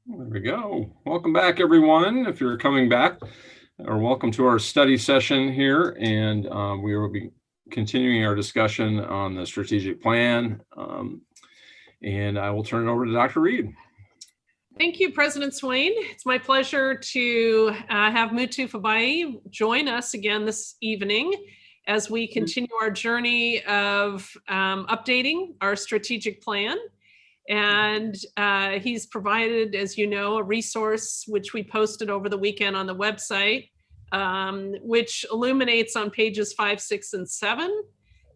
There we go. Welcome back, everyone. If you're coming back, or welcome to our study session here. And we will be continuing our discussion on the strategic plan. And I will turn it over to Dr. Reed. Thank you, President Swain. It's my pleasure to have Muthu Fabai join us again this evening as we continue our journey of updating our strategic plan. And he's provided, as you know, a resource which we posted over the weekend on the website, which illuminates on pages 5, 6, and 7,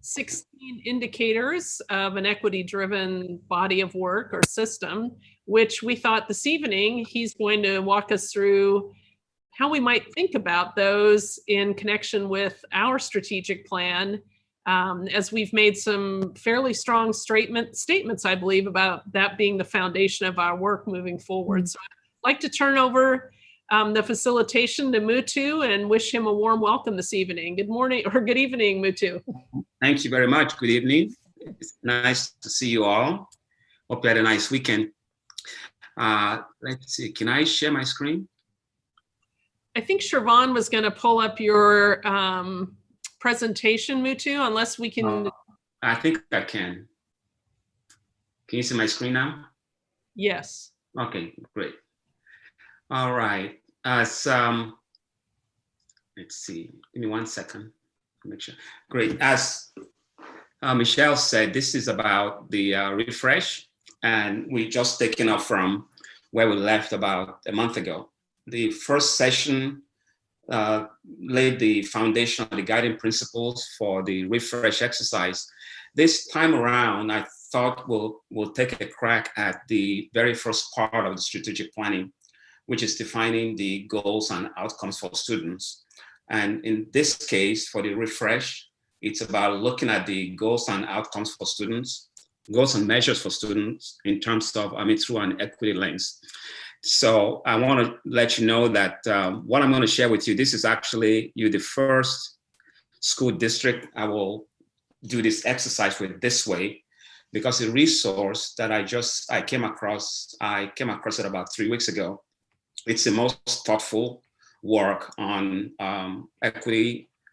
16 indicators of an equity-driven body of work or system, which we thought this evening he's going to walk us through how we might think about those in connection with our strategic plan, as we've made some fairly strong statements, I believe, about that being the foundation of our work moving forward. So I'd like to turn over the facilitation to Muthu and wish him a warm welcome this evening. Good morning or good evening, Muthu. Thank you very much. Good evening. It's nice to see you all. Hope you had a nice weekend. Let's see, can I share my screen? I think Siobhan was going to pull up your presentation, Muthu, unless we can. I think I can. Can you see my screen now? Yes. Okay, great. All right. Let's see. Give me 1 second. Make sure. Great. As Michelle said, this is about the refresh, and we just taken up from where we left about a month ago. The first session laid the foundation of the guiding principles for the refresh exercise. This time around, I thought we'll take a crack at the very first part of the strategic planning, which is defining the goals and outcomes for students. And in this case, for the refresh, it's about looking at the goals and outcomes for students, goals and measures for students in terms of, through an equity lens. So I want to let you know that what I'm going to share with you, this is actually the first school district I will do this exercise with this way, because the resource that I came across it about 3 weeks ago. It's the most thoughtful work on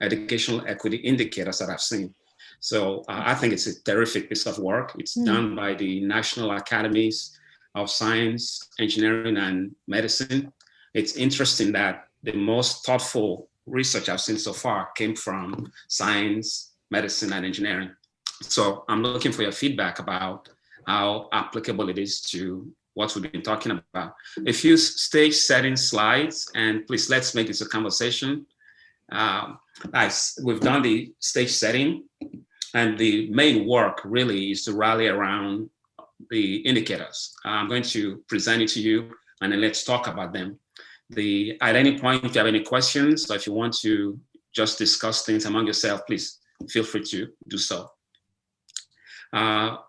educational equity indicators that I've seen. So I think it's a terrific piece of work. It's done by the National Academies of Science, Engineering, and Medicine. It's interesting that the most thoughtful research I've seen so far came from science, medicine, and engineering. So I'm looking for your feedback about how applicable it is to what we've been talking about. A few stage setting slides, and please let's make this a conversation. We've done the stage setting, and the main work really is to rally around the indicators. I'm going to present it to you, and then let's talk about them. At any point, if you have any questions, or if you want to just discuss things among yourself, please feel free to do so.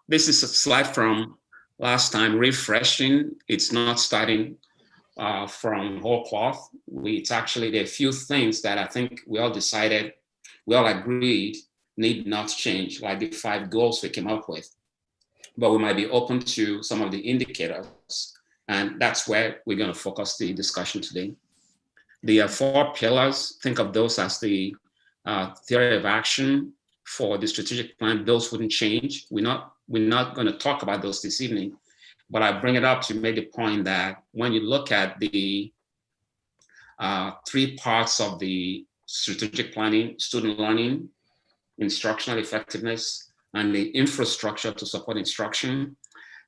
This is a slide from last time, refreshing. It's not starting from whole cloth. It's actually, there are a few things that I think we all agreed need not change, like the 5 goals we came up with. But we might be open to some of the indicators, and that's where we're going to focus the discussion today. The 4 pillars, think of those as the theory of action for the strategic plan. Those wouldn't change. We're not going to talk about those this evening, but I bring it up to make the point that when you look at the 3 parts of the strategic planning: student learning, instructional effectiveness, and the infrastructure to support instruction.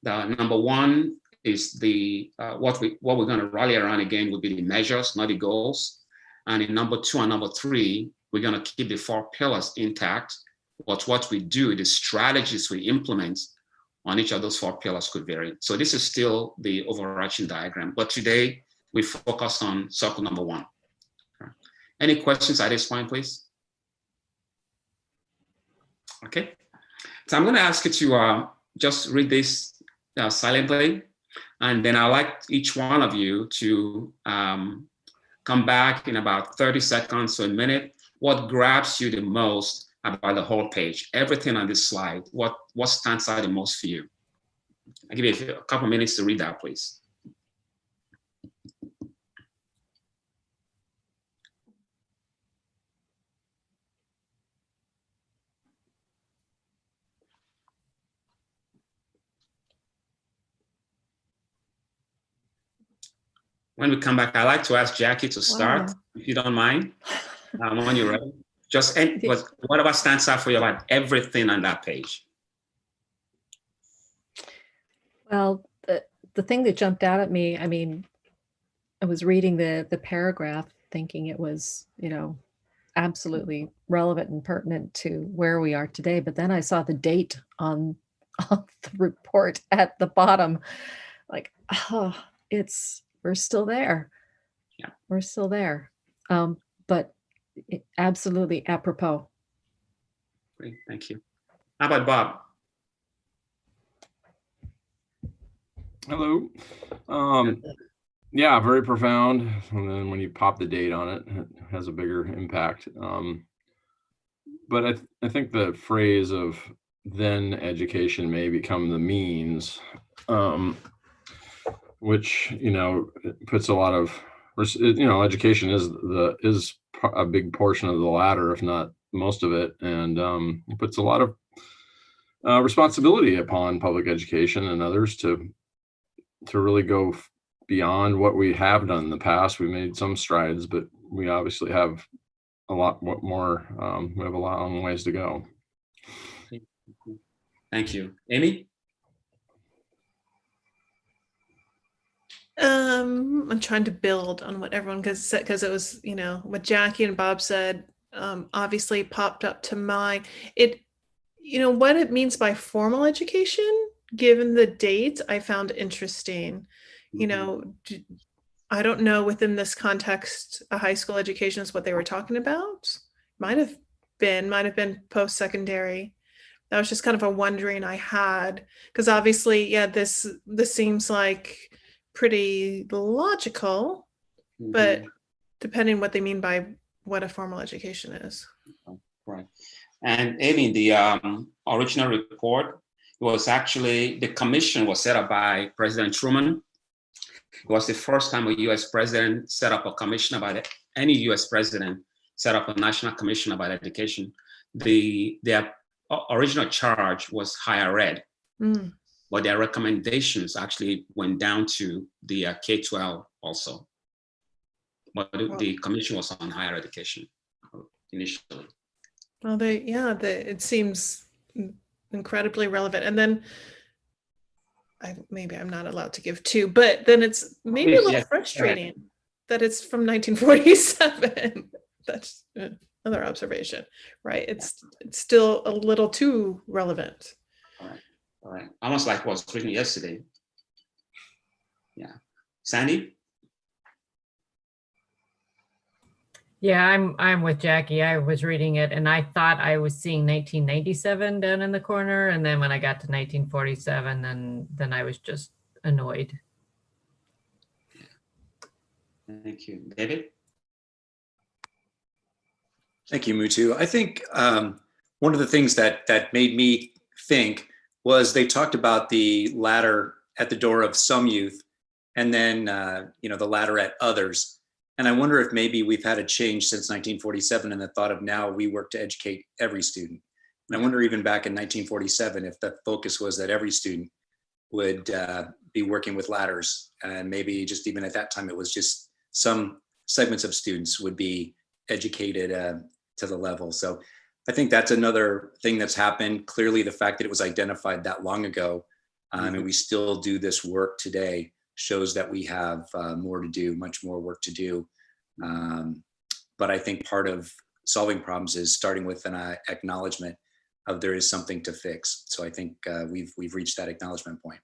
The number 1 is the what we're going to rally around again would be the measures, not the goals. And in number 2 and number 3, we're going to keep the 4 pillars intact. But what we do, the strategies we implement on each of those 4 pillars could vary. So this is still the overarching diagram. But today we focus on circle number 1. Any questions at this point, please? Okay. So I'm going to ask you to just read this silently, and then I'd like each one of you to come back in about 30 seconds to a minute. What grabs you the most about the whole page? Everything on this slide, what stands out the most for you? I'll give you a couple minutes to read that, please. when we come back, I'd like to ask Jackie to start, Wow. if you don't mind, when you're ready. But whatever stands out for you about everything on that page. Well, the thing that jumped out at me, I mean, I was reading the paragraph thinking it was, absolutely relevant and pertinent to where we are today. But then I saw the date on the report at the bottom, like, oh, we're still there. Yeah. We're still there. But absolutely apropos. Great, thank you. How about Bob? Hello. Yeah, very profound. And then when you pop the date on it, it has a bigger impact. But I think the phrase of then education may become the means, which, puts a lot of, education is a big portion of the latter, if not most of it. And it puts a lot of responsibility upon public education and others to really go beyond what we have done in the past. We made some strides, but we obviously have a lot more. We have a long ways to go. Thank you. Amy? I'm trying to build on what everyone, because it was, what Jackie and Bob said, obviously popped up to mind. What it means by formal education, given the date, I found interesting. I don't know within this context, a high school education is what they were talking about. Might have been post-secondary. That was just kind of a wondering I had, because obviously, yeah, this seems like pretty logical, but depending what they mean by what a formal education is. Right. And Amy, the original report was actually, the commission was set up by President Truman. It was the first time a US president set up a commission about it. Any US president set up a national commission about education. Their original charge was higher ed, but their recommendations actually went down to the K-12 also. But the commission was on higher education initially. Well, it seems incredibly relevant. And then maybe I'm not allowed to give two, but then it's maybe a little frustrating that it's from 1947. That's another observation, right? It's still a little too relevant. All right. Almost like what was written yesterday. Yeah. Sandy? Yeah, I'm with Jackie. I was reading it and I thought I was seeing 1997 down in the corner. And then when I got to 1947, then I was just annoyed. Thank you. David? Thank you, Mutu. I think one of the things that made me think was they talked about the ladder at the door of some youth and then, the ladder at others. And I wonder if maybe we've had a change since 1947 in the thought of now we work to educate every student. And I wonder even back in 1947, if the focus was that every student would be working with ladders. And maybe just even at that time, it was just some segments of students would be educated to the level. So I think that's another thing that's happened. Clearly, the fact that it was identified that long ago and we still do this work today shows that we have more to do, much more work to do. But I think part of solving problems is starting with an acknowledgement of there is something to fix. So I think we've reached that acknowledgement point.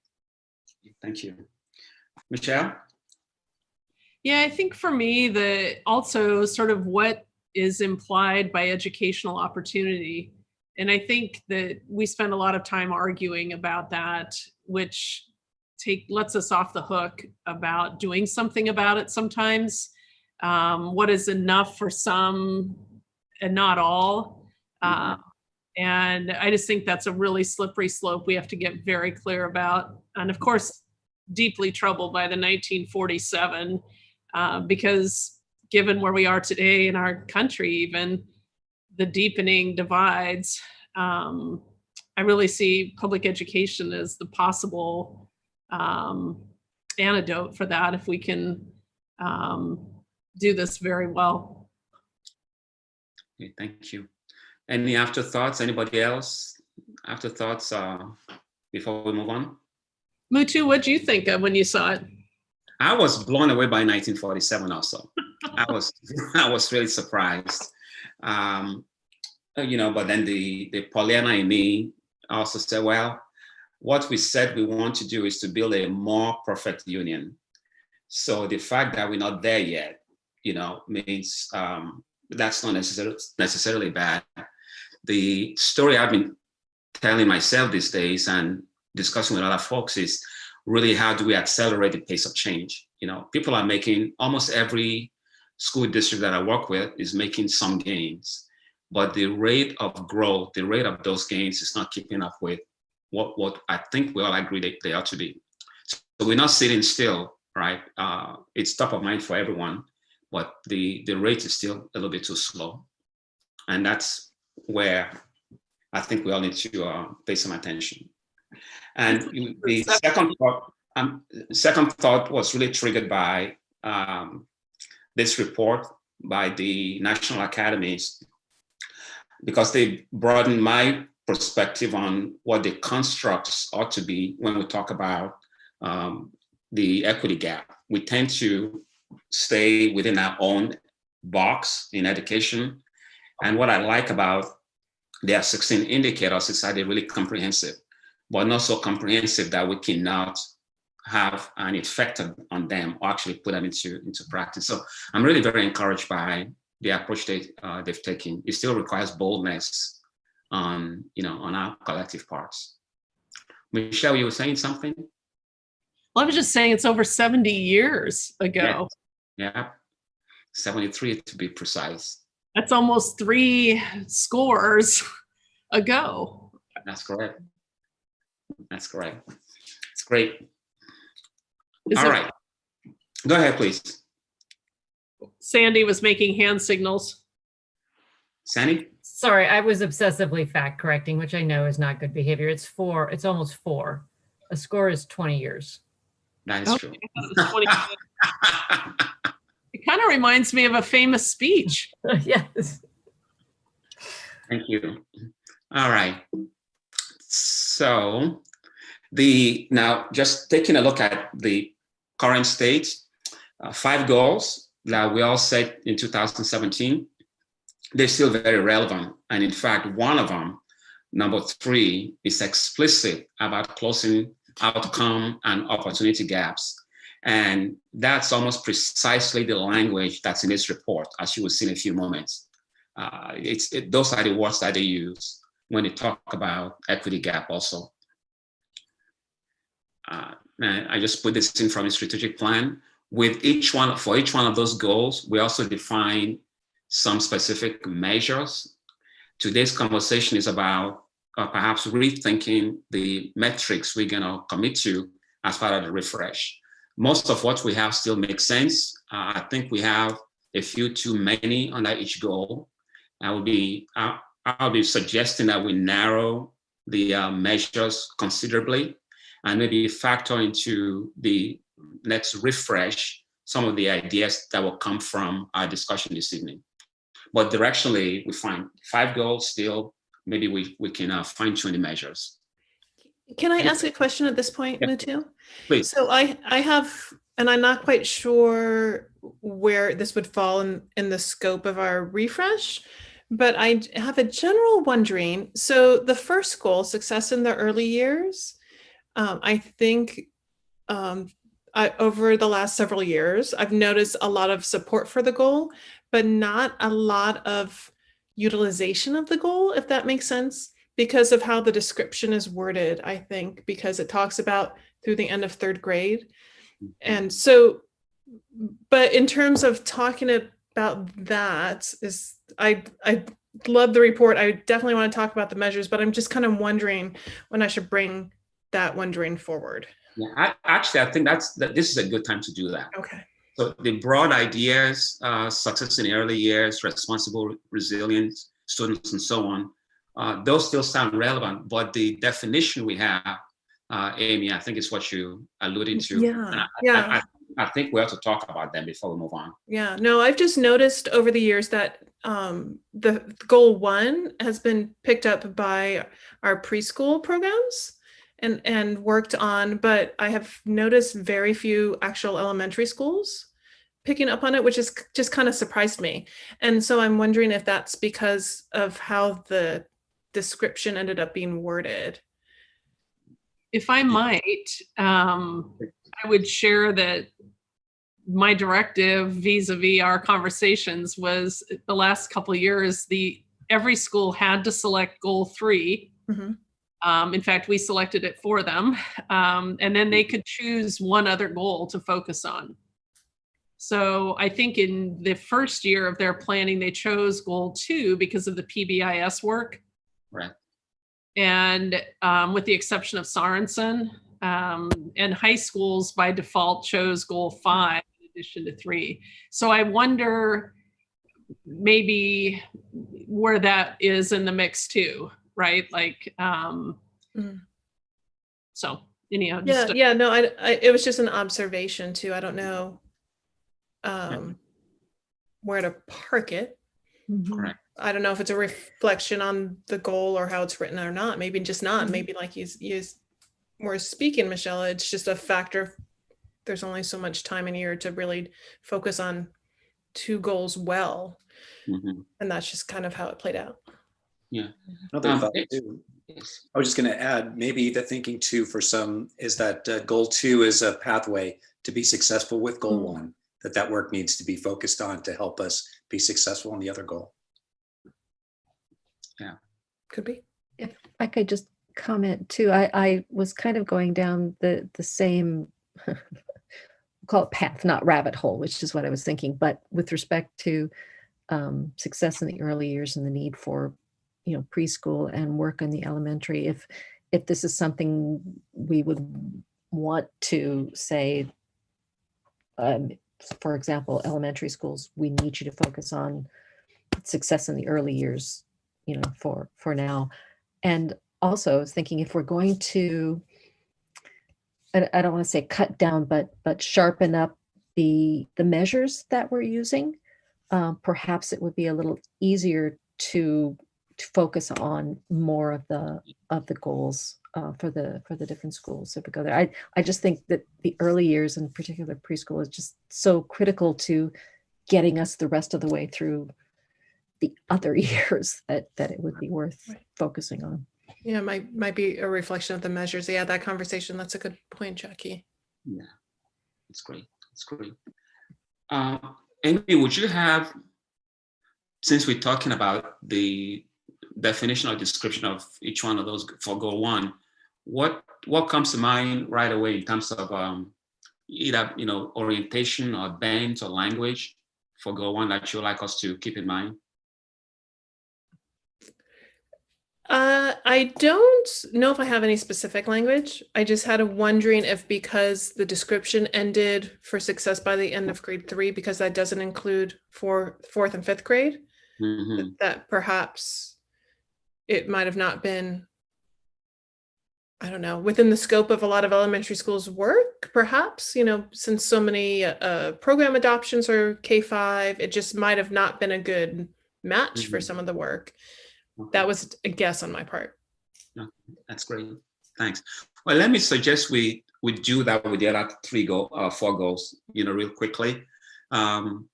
Thank you. Michelle? Yeah, I think for me, also sort of what is implied by educational opportunity. And I think that we spend a lot of time arguing about that, which lets us off the hook about doing something about it sometimes. What is enough for some and not all. And I just think that's a really slippery slope we have to get very clear about. And of course, deeply troubled by the 1947, because given where we are today in our country, even the deepening divides, I really see public education as the possible antidote for that, if we can do this very well. Okay, thank you. Any afterthoughts? Anybody else? Afterthoughts before we move on? Mutu, what do you think of when you saw it? I was blown away by 1947 also. I was really surprised. But then the Pollyanna in me also said, well, what we said we want to do is to build a more perfect union. So the fact that we're not there yet, means that's not necessarily bad. The story I've been telling myself these days and discussing with other folks is really how do we accelerate the pace of change? People are making, almost every school district that I work with is making some gains, but the rate of growth, the rate of those gains is not keeping up with what I think we all agree they ought to be. So we're not sitting still, right? It's top of mind for everyone, but the rate is still a little bit too slow. And that's where I think we all need to pay some attention. And the second thought was really triggered by this report by the National Academies, because they broaden my perspective on what the constructs ought to be when we talk about the equity gap. We tend to stay within our own box in education. And what I like about their 16 indicators is that they're really comprehensive, but not so comprehensive that we cannot have an effect on them or actually put them into practice. So I'm really very encouraged by the approach they've taken. It still requires boldness on our collective parts. Michelle, you were saying something? Well, I was just saying it's over 70 years ago. Yeah, 73 to be precise. That's almost 3 scores ago. That's correct. That's correct. It's great. All right. Go ahead, please. Sandy was making hand signals. Sandy? Sorry, I was obsessively fact correcting, which I know is not good behavior. It's almost 4. A score is 20 years. That is true. It kind of reminds me of a famous speech. Yes. Thank you. All right. So now just taking a look at the current state, 5 goals that we all set in 2017, they're still very relevant. And in fact, one of them, number 3, is explicit about closing outcome and opportunity gaps. And that's almost precisely the language that's in this report, as you will see in a few moments. Those are the words that they use when they talk about equity gap also. And I just put this in from a strategic plan. For each one of those goals, we also define some specific measures. Today's conversation is about perhaps rethinking the metrics we're gonna commit to as part of the refresh. Most of what we have still makes sense. I think we have a few too many under each goal. I'll be suggesting that we narrow the measures considerably and maybe factor into the next refresh some of the ideas that will come from our discussion this evening. But directionally, we find 5 goals still, maybe we can fine tune the measures. Can I ask a question at this point, Yeah. Mutu? Please. So I have, and I'm not quite sure where this would fall in the scope of our refresh, but I have a general wondering. So the first goal, success in the early years, I think over the last several years, I've noticed a lot of support for the goal, but not a lot of utilization of the goal, if that makes sense, because of how the description is worded, I think, because it talks about through the end of 3rd grade. And so, but in terms of talking about that, I love the report. I definitely want to talk about the measures, but I'm just kind of wondering when I should bring that wondering forward. Yeah, I think this is a good time to do that. Okay. So the broad ideas, success in early years, responsible, resilient students, and so on, those still sound relevant, but the definition we have, Amy, I think is what you alluded to. Yeah. I think we have to talk about them before we move on. Yeah, no, I've just noticed over the years that the goal 1 has been picked up by our preschool programs and worked on, but I have noticed very few actual elementary schools picking up on it, which is just kind of surprised me. And so I'm wondering if that's because of how the description ended up being worded. If I might, I would share that my directive vis-a-vis our conversations was the last couple of years, every school had to select goal 3. In fact, we selected it for them. And then they could choose one other goal to focus on. So I think in the first year of their planning, they chose goal 2 because of the PBIS work. Right. And with the exception of Sorensen, and high schools by default chose goal 5 in addition to 3. So I wonder maybe where that is in the mix too, right? Like, so anyhow. Yeah, no, it was just an observation too. I don't know where to park it. Correct. I don't know if it's a reflection on the goal or how it's written or not. Maybe just not. Maybe like you were speaking, Michelle, it's just a factor of there's only so much time in a year to really focus on 2 goals well. And that's just kind of how it played out. Yeah. Another thought too. I was just going to add, maybe the thinking too for some is that goal 2 is a pathway to be successful with goal 1, that work needs to be focused on to help us be successful in the other goal. Yeah. Could be. If I could just comment too, I was kind of going down the same, we'll call it path, not rabbit hole, which is what I was thinking, but with respect to success in the early years and the need for, preschool and work in the elementary. If this is something we would want to say, for example, elementary schools, we need you to focus on success in the early years, for now. And also I was thinking if we're going to, I don't want to say cut down, but sharpen up the measures that we're using, perhaps it would be a little easier to focus on more of the goals for the different schools if we go there. I just think that the early years, in particular preschool, is just so critical to getting us the rest of the way through the other years that it would be worth focusing on. Yeah, might be a reflection of the measures. Yeah, that conversation. That's a good point, Jackie. Yeah, it's great. It's great. Amy, would you have, since we're talking about the definition or description of each one of those for goal 1, what comes to mind right away in terms of either orientation or bent or language for goal 1 that you'd like us to keep in mind? I don't know if I have any specific language. I just had a wondering if because the description ended for success by the end of grade 3, because that doesn't include 4th and 5th grade, that perhaps it might have not been, I don't know, within the scope of a lot of elementary schools' work, perhaps, since so many program adoptions are K-5, it just might have not been a good match for some of the work. Okay. That was a guess on my part. Okay. That's great. Thanks. Well, let me suggest we do that with the other 4 goals, real quickly. And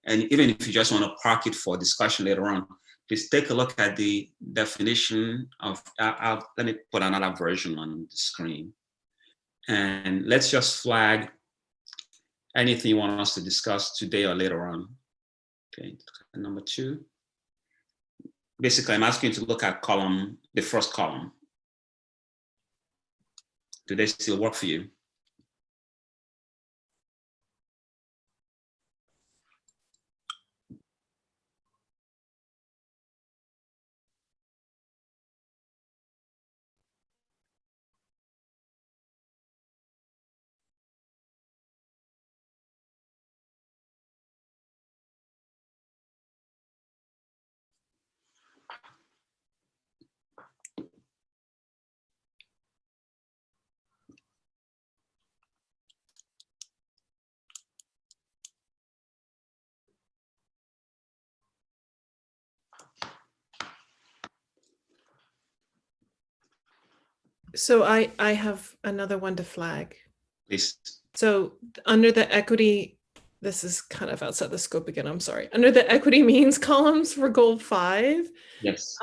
even if you just want to park it for discussion later on, please take a look at the definition of, let me put another version on the screen. And let's just flag anything you want us to discuss today or later on. Okay, number 2. Basically, I'm asking you to look at the first column. Do they still work for you? So I have another one to flag. Please. So under the equity, this is kind of outside the scope again, I'm sorry. Under the equity means columns for goal 5, Yes.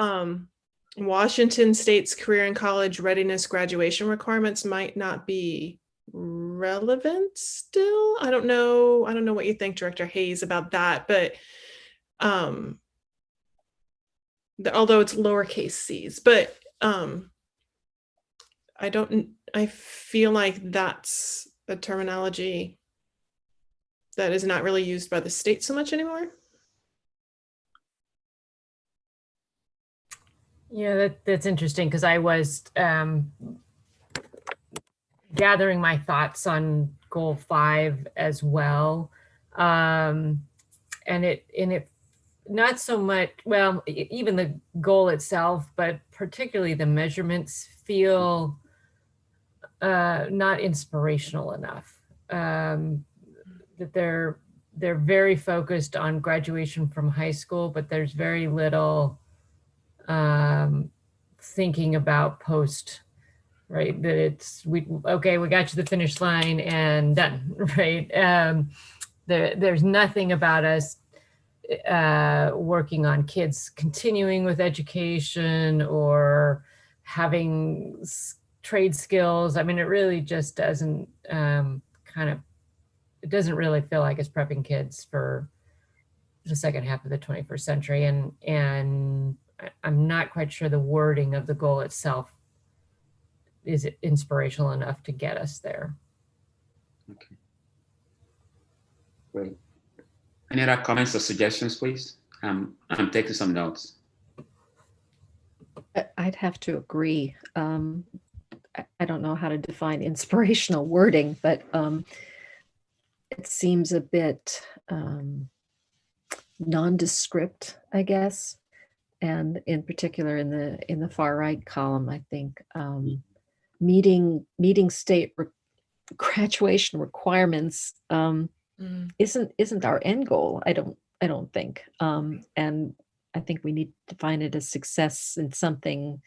Washington State's career and college readiness graduation requirements might not be relevant still. I don't know what you think, Director Hayes, about that, but although it's lowercase c's, but I feel like that's a terminology that is not really used by the state so much anymore. Yeah, that's interesting, because I was gathering my thoughts on goal 5 as well. And it not so much, well, even the goal itself, but particularly the measurements feel not inspirational enough. That they're very focused on graduation from high school, but there's very little thinking about post, right? That it's we got you to the finish line and done, right? There's nothing about us working on kids continuing with education or having trade skills. I mean, it really just doesn't it doesn't really feel like it's prepping kids for the second half of the 21st century. And I'm not quite sure the wording of the goal itself is inspirational enough to get us there. Okay. Great. Any other comments or suggestions, please? I'm taking some notes. I'd have to agree. I don't know how to define inspirational wording, but it seems a bit nondescript, I guess. And in particular, in the far right column, I think meeting state graduation requirements isn't our end goal. I don't think. And I think we need to define it as success in something,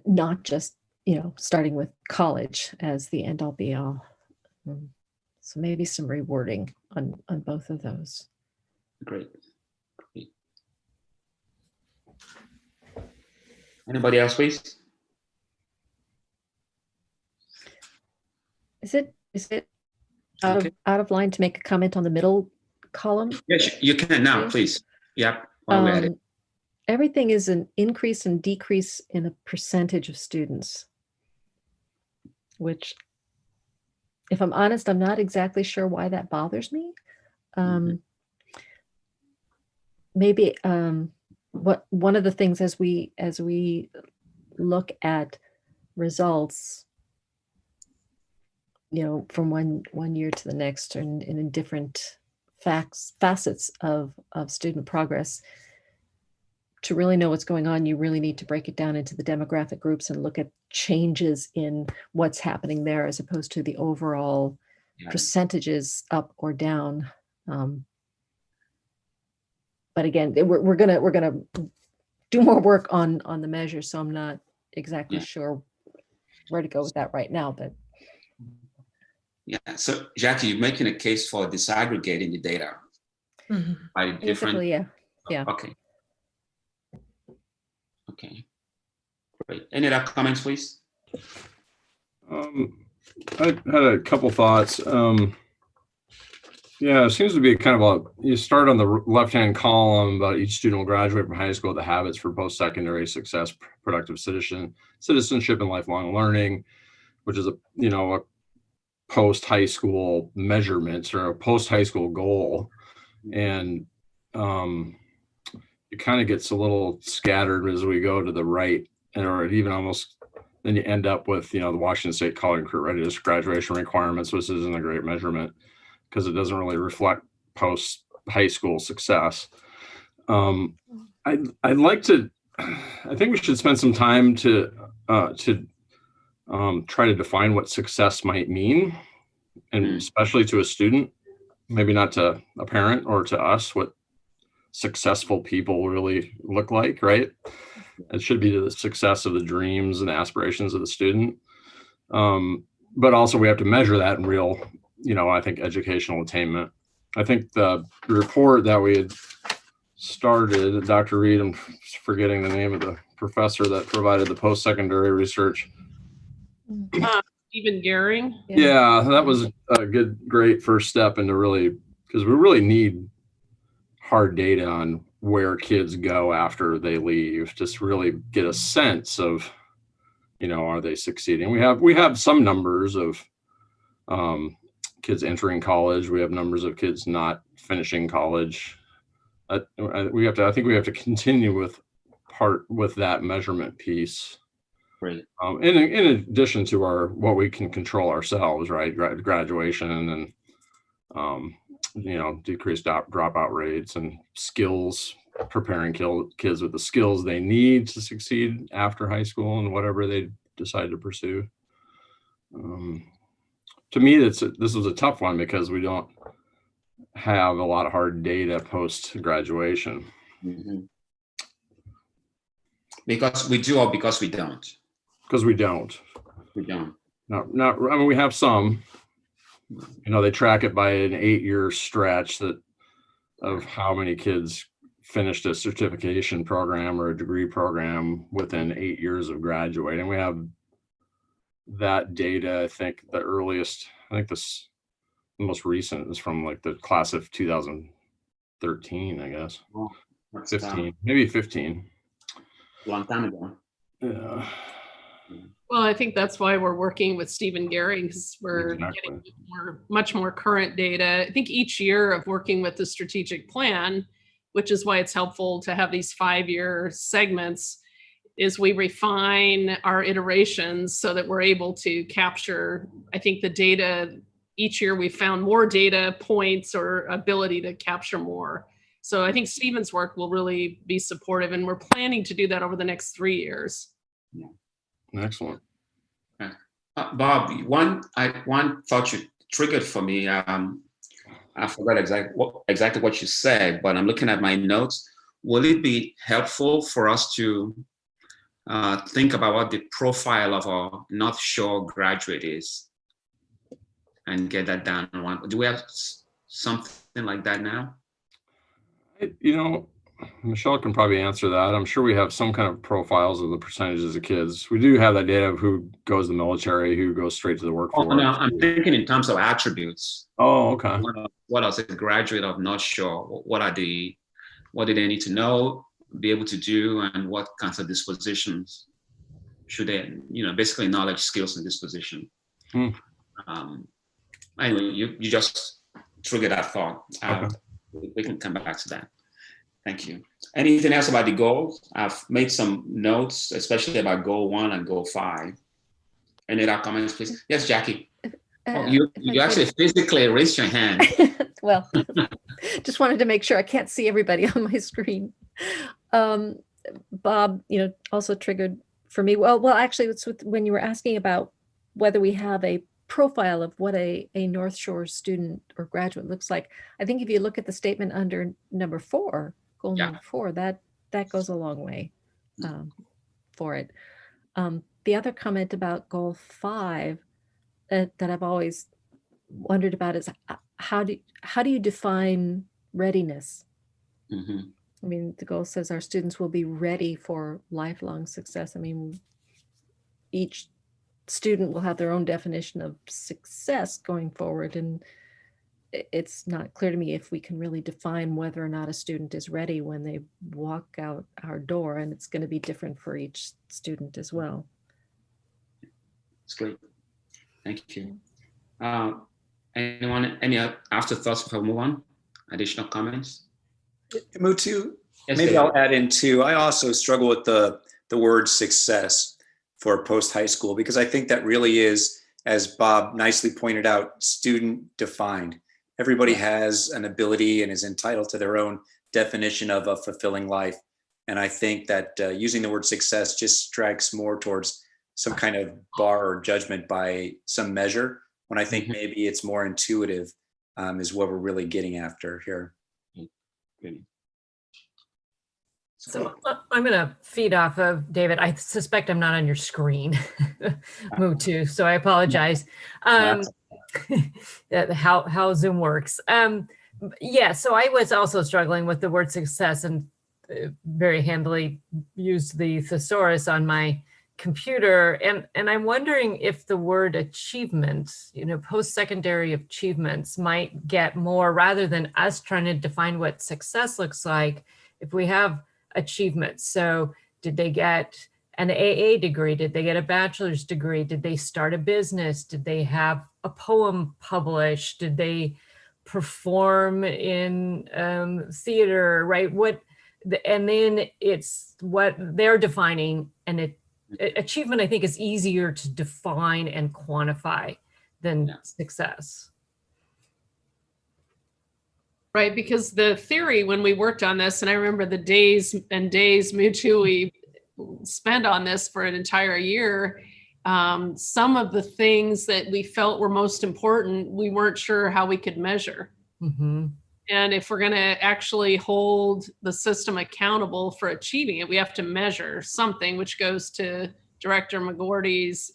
not just starting with college as the end all be all. So maybe some rewording on both of those. Great. Anybody else, please? Is it out of line to make a comment on the middle column? Yes, you can now, please. Yep. While we're at it. Everything is an increase and decrease in a percentage of students, which, if I'm honest, I'm not exactly sure why that bothers me. Maybe one of the things as we look at results, from one year to the next, and in different facets of student progress, to really know what's going on, you really need to break it down into the demographic groups and look at changes in what's happening there, as opposed to the overall percentages up or down. But again, we're gonna do more work on the measure, so I'm not exactly sure where to go with that right now. But yeah, so Jackie, you're making a case for disaggregating the data by different. basically, yeah. Okay. Great. Any other comments, please? I had a couple thoughts. Yeah, it seems to be kind of you start on the left-hand column about each student will graduate from high school with the habits for post-secondary success, productive citizenship, and lifelong learning, which is a post-high school measurements or a post-high school goal. And it kind of gets a little scattered as we go to the right, or even almost, then you end up with, the Washington State College and Career Readiness graduation requirements, which isn't a great measurement because it doesn't really reflect post-high school success. I think we should spend some time to try to define what success might mean, and especially to a student, maybe not to a parent or to us, what successful people really look like, right? It should be to the success of the dreams and aspirations of the student. But also we have to measure that in real, I think educational attainment. I think the report that we had started, Dr. Reed, I'm forgetting the name of the professor that provided the post-secondary research. Stephen Gehring. Yeah, that was a great first step into really, because we really need hard data on where kids go after they leave, just really get a sense of, are they succeeding? We have some numbers of kids entering college. We have numbers of kids not finishing college. I think we have to continue with that measurement piece. Great. In addition to what we can control ourselves, right? Graduation and decreased dropout rates and skills, preparing kids with the skills they need to succeed after high school and whatever they decide to pursue. To me, this was a tough one because we don't have a lot of hard data post graduation. Because we do, or because we don't? Because we don't. We don't. I mean, we have some. They track it by an 8-year stretch of how many kids finished a certification program or a degree program within 8 years of graduating. We have that data. I think the most recent is from like the class of 2013, I guess. Oh, 15, maybe 15. A long time ago. Yeah. Well, I think that's why we're working with Stephen Gehring, because we're getting much more current data. I think each year of working with the strategic plan, which is why it's helpful to have these 5-year segments, is we refine our iterations so that we're able to capture, I think, the data. Each year we found more data points or ability to capture more. So I think Stephen's work will really be supportive, and we're planning to do that over the next 3 years. Yeah. Excellent. Bob, one thought you triggered for me. I forgot exactly what you said, but I'm looking at my notes. Will it be helpful for us to think about what the profile of a North Shore graduate is and get that down? Do we have something like that now? Michelle can probably answer that. I'm sure we have some kind of profiles of the percentages of kids. We do have that data of who goes to the military, who goes straight to the workforce. Oh, no, I'm thinking in terms of attributes. Oh, okay. What else a graduate of North Shore? What do they need to know, be able to do, and what kinds of dispositions should they, basically knowledge, skills, and disposition. Anyway, you just triggered that thought. Okay. We can come back to that. Thank you. Anything else about the goals? I've made some notes, especially about goal 1 and goal 5. Any other comments, please? Yes, Jackie. You actually physically raised your hand. Well, just wanted to make sure. I can't see everybody on my screen. Bob, also triggered for me. Well, actually, it's when you were asking about whether we have a profile of what a North Shore student or graduate looks like. I think if you look at the statement under number 4, goal number 4, that goes a long way for it. The other comment about goal 5 that I've always wondered about is how do you define readiness? I mean, the goal says our students will be ready for lifelong success. I mean, each student will have their own definition of success going forward, and it's not clear to me if we can really define whether or not a student is ready when they walk out our door, and it's going to be different for each student as well. That's great. Thank you. Anyone, any afterthoughts before we move on? Additional comments? Mutu, Yes, maybe David. I'll add in too. I also struggle with the word success for post-high school, because I think that really is, as Bob nicely pointed out, student defined. Everybody has an ability and is entitled to their own definition of a fulfilling life. And I think that using the word success just strikes more towards some kind of bar or judgment by some measure, when I think maybe it's more intuitive is what we're really getting after here. Good. So I'm going to feed off of David. I suspect I'm not on your screen, Mutu, so I apologize. How Zoom works. Yeah, so I was also struggling with the word success and very handily used the thesaurus on my computer. And I'm wondering if the word achievement, post-secondary achievements might get more, rather than us trying to define what success looks like, if we have achievements. So did they get an AA degree? Did they get a bachelor's degree? Did they start a business? Did they have a poem published? Did they perform in theater, right? And then it's what they're defining, and achievement, I think, is easier to define and quantify than success. Right, because the theory, when we worked on this, and I remember the days and days, Mutu, we spent on this for an entire year, some of the things that we felt were most important, we weren't sure how we could measure. Mm-hmm. And if we're going to actually hold the system accountable for achieving it, we have to measure something, which goes to Director McGordy's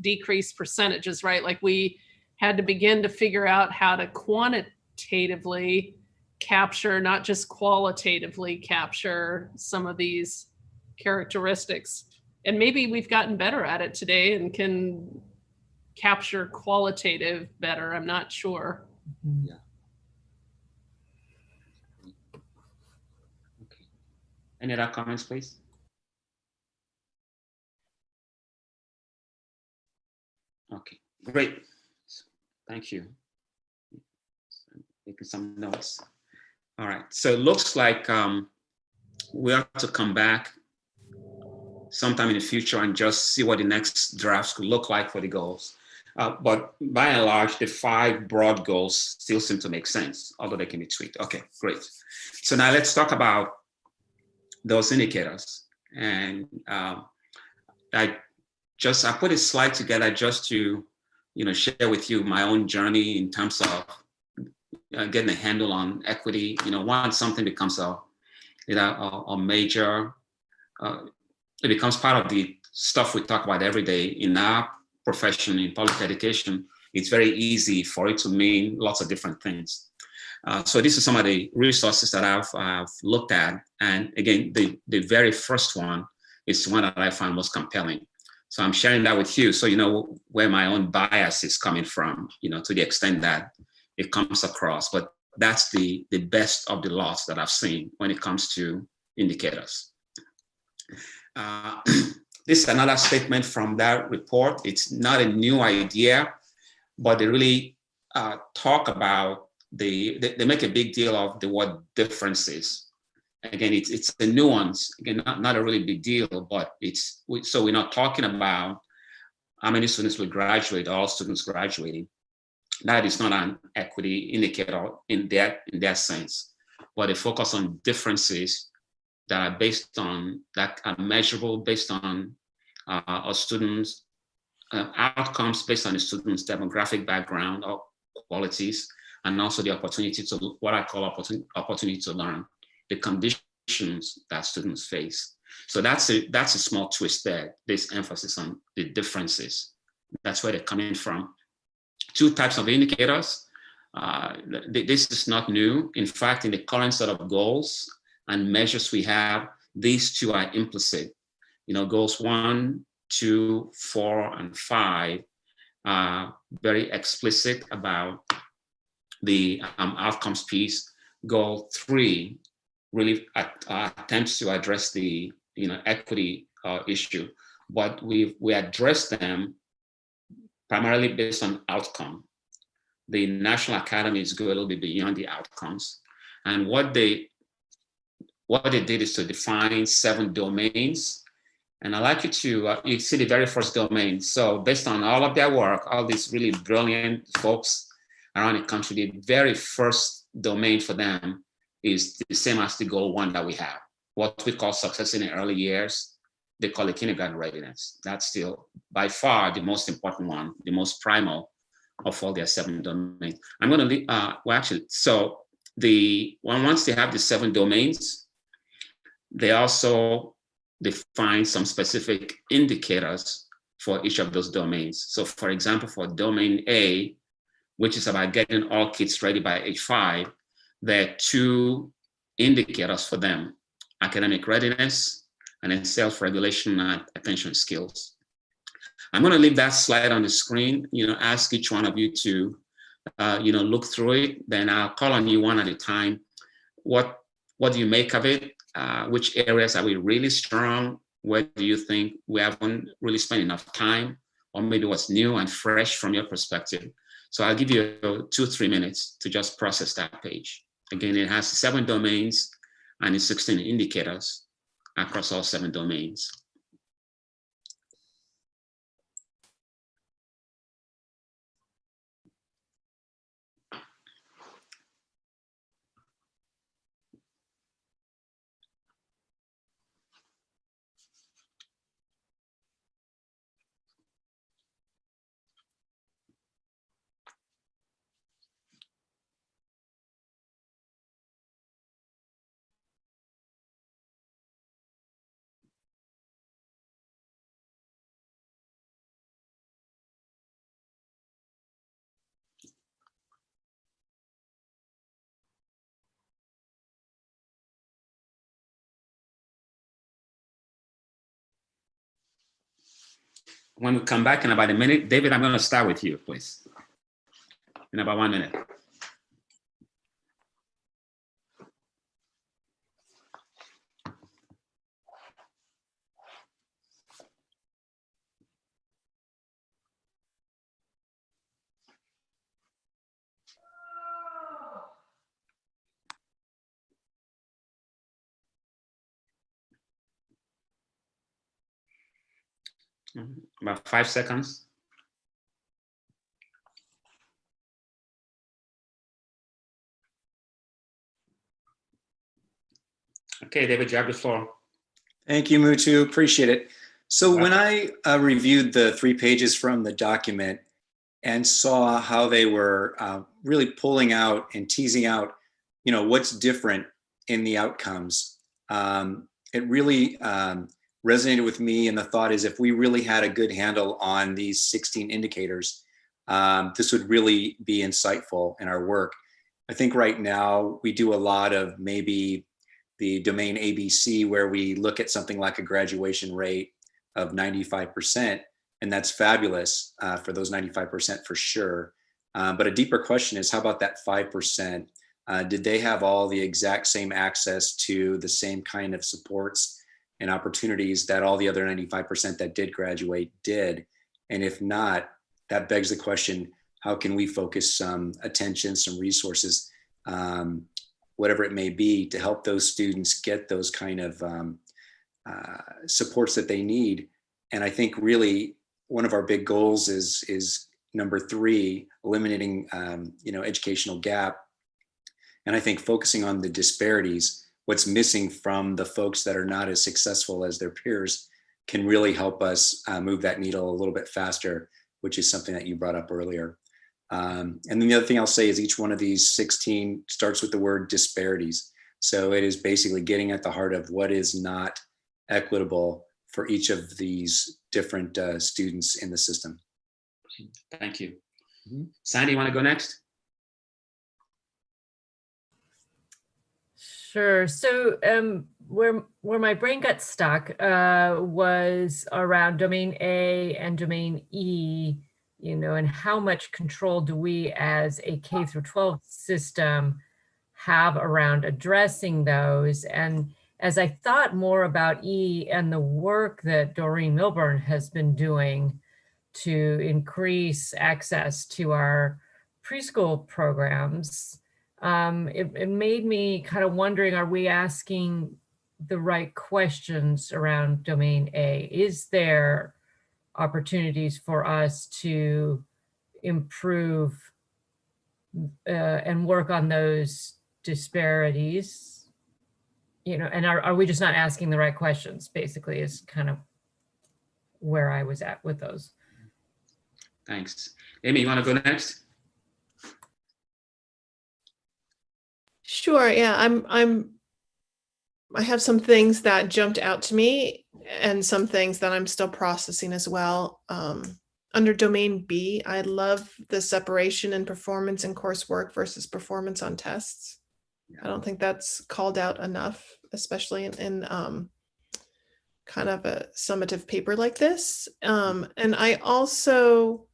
decrease percentages, right? Like we had to begin to figure out how to quantitatively capture, not just qualitatively capture some of these characteristics. And maybe we've gotten better at it today and can capture qualitative better. I'm not sure. Mm-hmm. Yeah. Okay. Any other comments, please? Okay, great. Thank you. Making some notes. All right, so it looks like we have to come back sometime in the future and just see what the next drafts could look like for the goals. But by and large, the 5 broad goals still seem to make sense, although they can be tweaked. Okay, great. So now let's talk about those indicators. And I put a slide together just to, share with you my own journey in terms of getting a handle on equity. Once something becomes a major, it becomes part of the stuff we talk about every day in our profession in public education. It's very easy for it to mean lots of different things. So this is some of the resources that I've looked at. And again, the very first one is the one that I found most compelling. So I'm sharing that with you, so you know where my own bias is coming from, to the extent that it comes across. But that's the best of the lots that I've seen when it comes to indicators. This is another statement from that report. It's not a new idea, but they really talk about they make a big deal of the word differences. Again, it's a nuance. Again, not a really big deal, but so we're not talking about how many students will graduate, all students graduating. That is not an equity indicator in that sense, but they focus on differences that are measurable based on our students' outcomes, based on the students' demographic background or qualities, and also the opportunity to, what I call opportunity to learn, the conditions that students face. So that's a small twist there, this emphasis on the differences. That's where they're coming from. 2 types of indicators. This is not new. In fact, in the current set of goals and measures we have, these 2 are implicit. Goals 1, 2, 4, and 5 are very explicit about the outcomes piece. Goal 3 really attempts to address the equity issue, but we address them primarily based on outcome. The National Academies go a little bit beyond the outcomes, and what they did is to define 7 domains. And I'd like you to you see the very first domain. So based on all of their work, all these really brilliant folks around the country, the very first domain for them is the same as the goal 1 that we have, what we call success in the early years. They call it kindergarten readiness. That's still by far the most important one, the most primal of all their 7 domains. I'm going to, so once they have the 7 domains, they also define some specific indicators for each of those domains. So for example, for domain A, which is about getting all kids ready by age 5, there are 2 indicators for them: academic readiness and then self-regulation and attention skills. I'm going to leave that slide on the screen, ask each one of you to, look through it. Then I'll call on you one at a time. What do you make of it? Which areas are we really strong? Where do you think we haven't really spent enough time? Or maybe what's new and fresh from your perspective? So I'll give you 2-3 minutes to just process that page. Again, it has 7 domains and it's 16 indicators across all 7 domains. When we come back in about a minute, David, I'm going to start with you, please. In about 1 minute. About 5 seconds. Okay, David, you have the floor. Thank you, Mutu. Appreciate it. So when I reviewed the 3 pages from the document and saw how they were really pulling out and teasing out, what's different in the outcomes, it really resonated with me. And the thought is, if we really had a good handle on these 16 indicators, this would really be insightful in our work. I think right now we do a lot of maybe the domain ABC, where we look at something like a graduation rate of 95%, and that's fabulous for those 95% for sure. But a deeper question is, how about that 5%? Did they have all the exact same access to the same kind of supports and opportunities that all the other 95% that did graduate did? And if not, that begs the question, how can we focus some attention, some resources, whatever it may be, to help those students get those kind of supports that they need? And I think really one of our big goals is number 3, eliminating educational gap. And I think focusing on the disparities, what's missing from the folks that are not as successful as their peers, can really help us move that needle a little bit faster, which is something that you brought up earlier. And then the other thing I'll say is each one of these 16 starts with the word disparities. So it is basically getting at the heart of what is not equitable for each of these different students in the system. Thank you. Sandy, you want to go next? Sure. So where my brain got stuck was around domain A and domain E, and how much control do we as a K through 12 system have around addressing those. And as I thought more about E and the work that Doreen Milburn has been doing to increase access to our preschool programs, it made me kind of wondering, are we asking the right questions around domain A? Is there opportunities for us to improve and work on those disparities? And are we just not asking the right questions, basically, is kind of where I was at with those. Thanks. Amy, you want to go next? Sure. Yeah, I'm I have some things that jumped out to me and some things that I'm still processing as well. Under domain B, I love the separation in performance in coursework versus performance on tests. I don't think that's called out enough, especially in kind of a summative paper like this. And I also,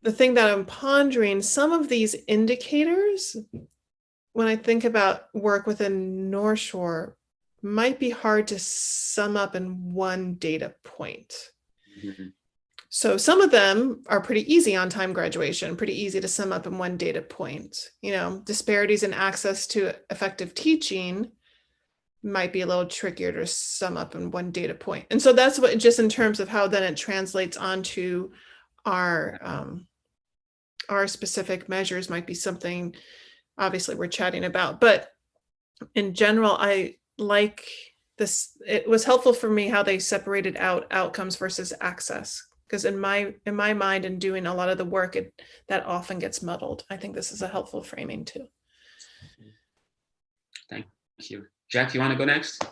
the thing that I'm pondering, some of these indicators, when I think about work within North Shore, might be hard to sum up in one data point. Mhm. So some of them are pretty easy on time graduation, pretty easy to sum up in one data point. Disparities in access to effective teaching might be a little trickier to sum up in one data point. And so that's what, just in terms of how then it translates onto our specific measures, might be something obviously we're chatting about. But in general, I like this. It was helpful for me how they separated out outcomes versus access, because in my mind, in doing a lot of the work, that often gets muddled. I think this is a helpful framing too. Thank you. Jack, you want to go next?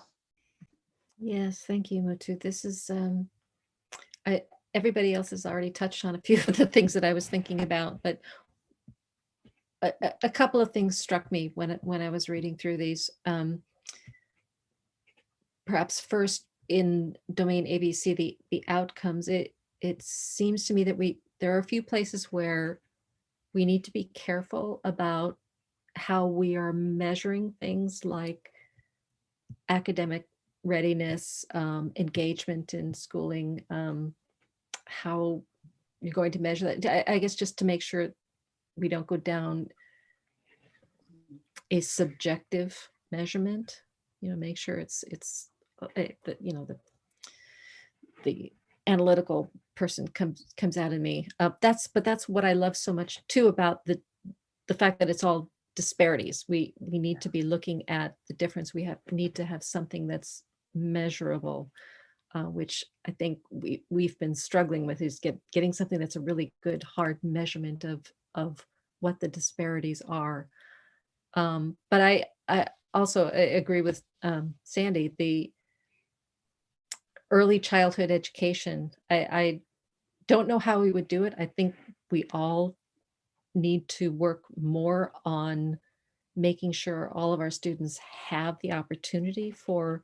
Yes, thank you, Mutu. This is everybody else has already touched on a few of the things that I was thinking about, but a couple of things struck me when I was reading through these. Perhaps first, in domain ABC, the outcomes, it seems to me that there are a few places where we need to be careful about how we are measuring things like academic readiness, engagement in schooling, how you're going to measure that. I guess just to make sure we don't go down a subjective measurement, make sure it's the analytical person comes out in me. That's what I love so much too about the fact that it's all disparities. We need to be looking at the difference. We need to have something that's measurable, which I think we've been struggling with, is getting something that's a really good hard measurement of what the disparities are. But I also agree with Sandy, the early childhood education. I don't know how we would do it. I think we all need to work more on making sure all of our students have the opportunity for,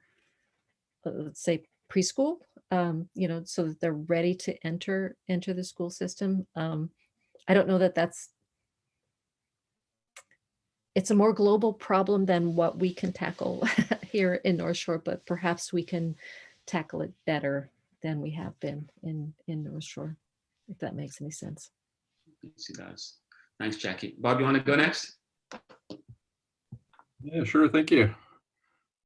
let's say, preschool, so that they're ready to enter the school system. I don't know that it's a more global problem than what we can tackle here in North Shore, but perhaps we can tackle it better than we have been in North Shore, if that makes any sense. Yes, it does. Thanks, Jackie. Bob, you want to go next? Yeah, sure. Thank you.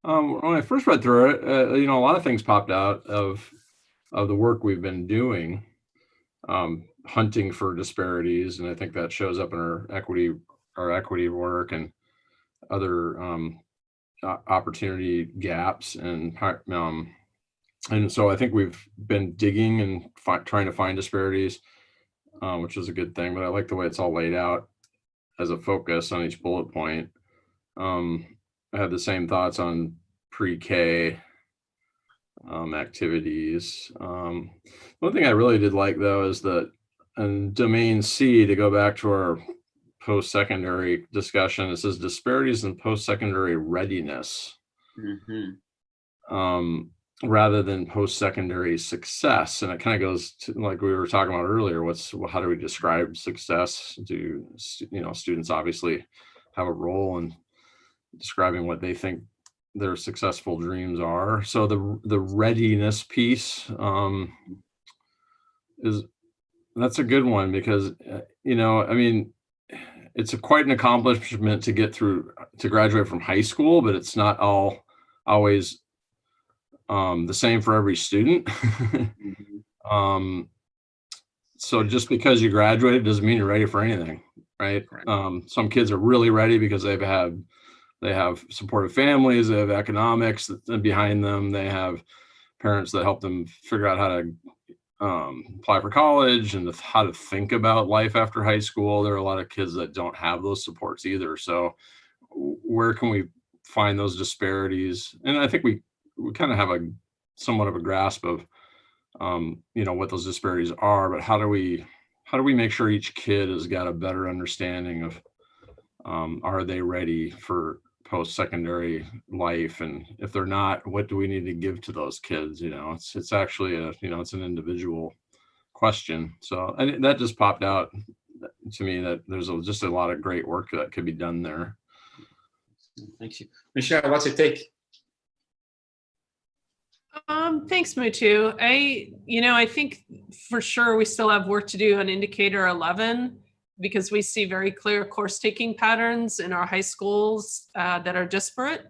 When I first read through it, a lot of things popped out of the work we've been doing, hunting for disparities, and I think that shows up in our equity work and other opportunity gaps, and so I think we've been digging and trying to find disparities, which is a good thing. But I like the way it's all laid out as a focus on each bullet point. I had the same thoughts on pre-K activities. One thing I really did like, though, is that in domain C, to go back to our post-secondary discussion, it says disparities in post-secondary readiness, rather than post-secondary success. And it kind of goes to, like we were talking about earlier, how do we describe success? Do students obviously have a role in describing what they think their successful dreams are. So the readiness piece that's a good one, because it's quite an accomplishment to graduate from high school, but it's not always the same for every student. So just because you graduated doesn't mean you're ready for anything, right? Some kids are really ready because they have supportive families, they have economics behind them, they have parents that help them figure out how to apply for college and how to think about life after high school. There are a lot of kids that don't have those supports either. So where can we find those disparities. And I think we kind of have a somewhat of a grasp of, what those disparities are, but how do we make sure each kid has got a better understanding of, are they ready for post-secondary life? And if they're not, what do we need to give to those kids? It's actually it's an individual question. So and that just popped out to me, that there's just a lot of great work that could be done there. Thank you. Michelle, what's your take? Thanks, Mutu. I think for sure we still have work to do on indicator 11, because we see very clear course taking patterns in our high schools that are disparate,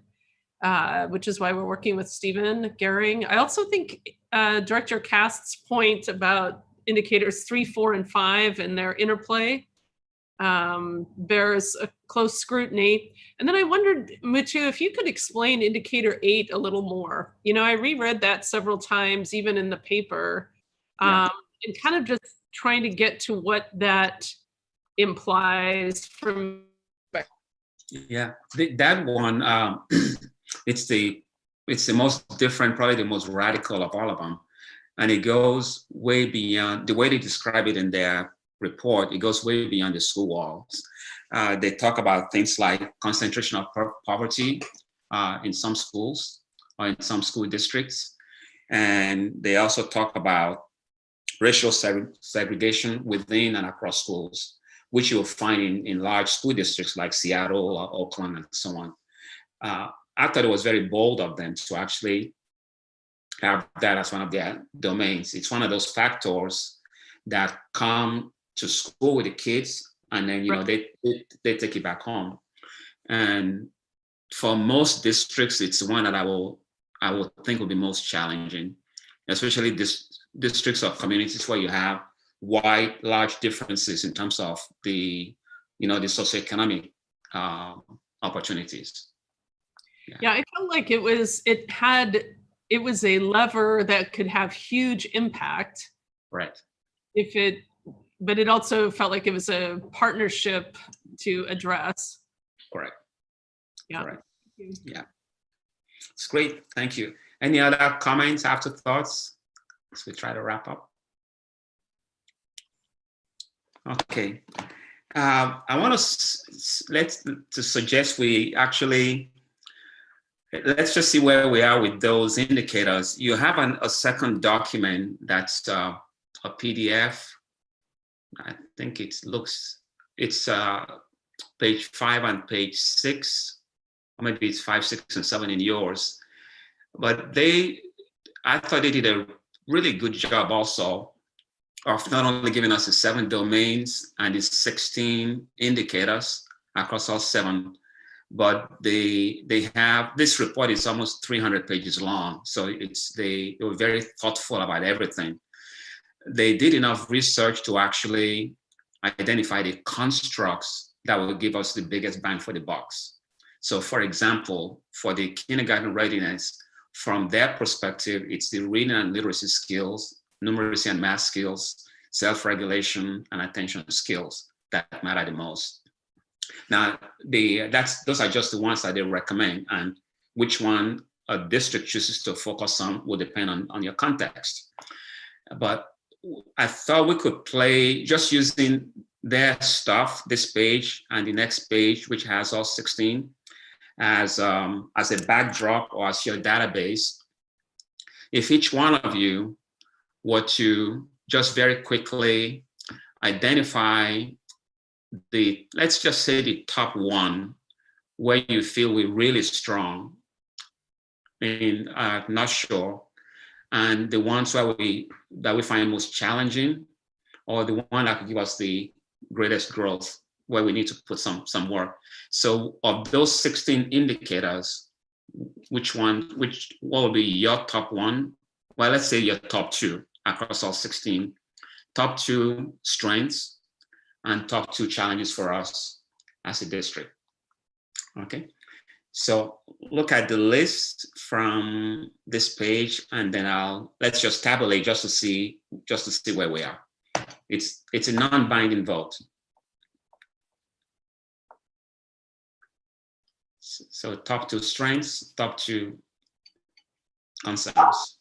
which is why we're working with Stephen Gehring. I also think Director Cast's point about indicators 3, 4, and 5 and their interplay bears a close scrutiny. And then I wondered, Mutu, if you could explain indicator 8 a little more. I reread that several times, even in the paper, and kind of just trying to get to what that implies from. Yeah, that one, it's the most different, probably the most radical of all of them. And it goes way beyond, the way they describe it in their report, it goes way beyond the school walls. They talk about things like concentration of poverty in some schools or in some school districts. And they also talk about racial segregation within and across schools, which you'll find in large school districts like Seattle or Oakland and so on. I thought it was very bold of them to actually have that as one of their domains. It's one of those factors that come to school with the kids, and then they take it back home. And for most districts, it's one that I would think will be most challenging, especially districts or communities where you have wide, large differences in terms of the socioeconomic opportunities. Yeah, I felt like it was a lever that could have huge impact. Right. But it also felt like it was a partnership to address. Correct. Yeah. Correct. Yeah. It's great. Thank you. Any other comments, afterthoughts as we try to wrap up? Okay. I want to suggest we actually, let's just see where we are with those indicators. You have a second document that's a PDF. I think it's page 5 and page 6, or maybe it's 5, 6, and 7 in yours. But I thought they did a really good job also of not only giving us the 7 domains and the 16 indicators across all 7, but they have, this report is almost 300 pages long. So they were very thoughtful about everything. They did enough research to actually identify the constructs that will give us the biggest bang for the bucks. So for example, for the kindergarten readiness, from their perspective, it's the reading and literacy skills, numeracy and math skills, self-regulation, and attention skills that matter the most. Now, those are just the ones that they recommend, and which one a district chooses to focus on will depend on your context. But I thought we could play just using their stuff, this page and the next page, which has all 16, as a backdrop or as your database. If each one of you were to just very quickly identify let's just say the top one where you feel we're really strong, not sure, and the ones that we find most challenging, or the one that could give us the greatest growth, where we need to put some work. So of those 16 indicators, what will be your top one? Well, let's say your top 2 across all 16. Top 2 strengths and top 2 challenges for us as a district. Okay. So look at the list from this page, and then let's just tabulate just to see where we are. It's a non-binding vote. So top 2 strengths, top 2 concerns.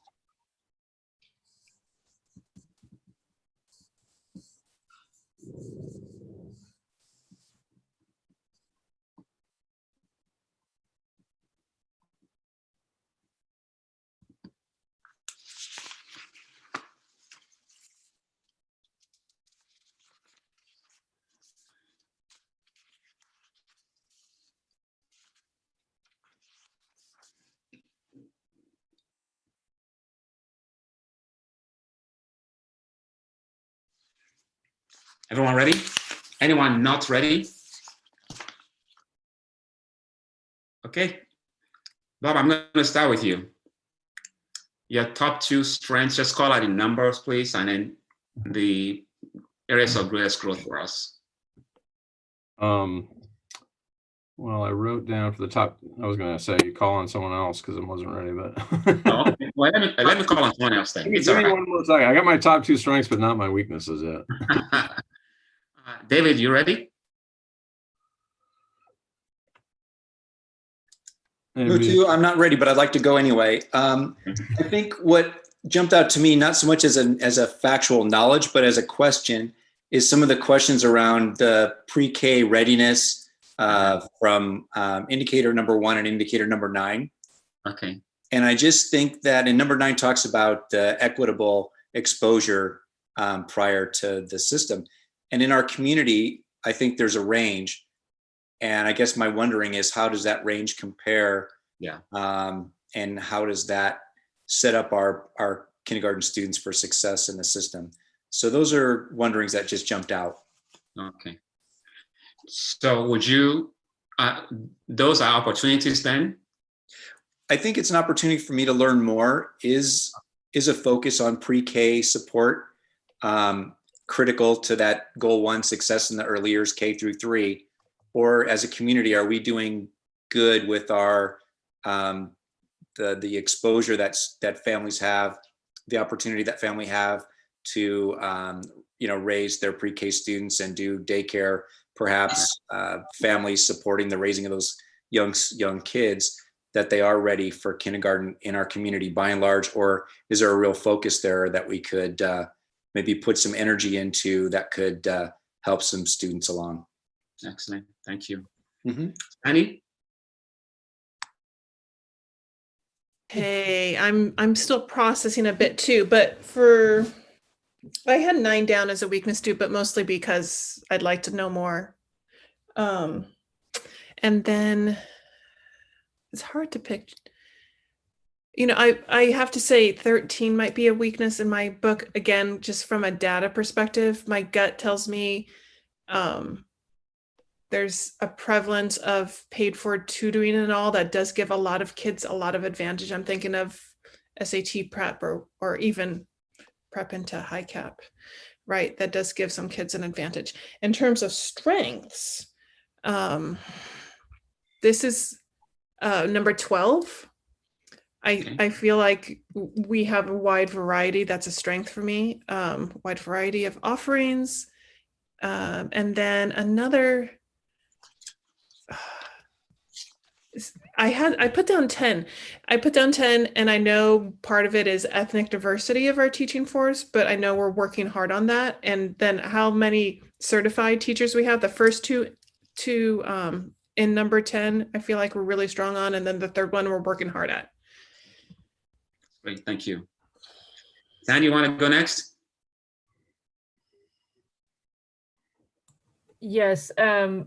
Everyone ready? Anyone not ready? Okay. Bob, I'm going to start with you. Your top 2 strengths, just call out in numbers, please, and then the areas of greatest growth for us. Well, I wrote down for the top, I was going to say you call on someone else because I wasn't ready, but. Oh, okay. Well, let me call on someone else then. It's Give all me right. one more second. I got my top 2 strengths, but not my weaknesses yet. David, you ready? Mutu, I'm not ready, but I'd like to go anyway. I think what jumped out to me, not so much as a factual knowledge, but as a question, is some of the questions around the pre-K readiness from indicator number 1 and indicator number 9. Okay. And I just think that, and number 9 talks about equitable exposure prior to the system. And in our community, I think there's a range. And I guess my wondering is, how does that range compare? Yeah. And how does that set up our kindergarten students for success in the system? So those are wonderings that just jumped out. Okay. So would you, those are opportunities then? I think it's an opportunity for me to learn more. Is a focus on pre-K support critical to that goal 1 success in the early years, K through 3? Or as a community, are we doing good with our the exposure that families have, the opportunity that family have to raise their pre-K students and do daycare, perhaps families supporting the raising of those young kids, that they are ready for kindergarten in our community by and large? Or is there a real focus there that we could maybe put some energy into that could help some students along? Excellent, thank you. Mm-hmm. Annie? Hey, I'm still processing a bit too, but I had 9 down as a weakness too, but mostly because I'd like to know more. And then it's hard to pick. I have to say 13 might be a weakness in my book. Again, just from a data perspective, my gut tells me there's a prevalence of paid for tutoring and all that does give a lot of kids a lot of advantage. I'm thinking of SAT prep or even prep into high cap, right? That does give some kids an advantage. In terms of strengths, this is number 12. I feel like we have a wide variety. That's a strength for me. Wide variety of offerings. And then another, I put down 10. And I know part of it is ethnic diversity of our teaching force, but I know we're working hard on that. And then how many certified teachers we have, the first two in number 10, I feel like we're really strong on. And then the third one we're working hard at. Great, thank you. Dan, you want to go next? Yes, of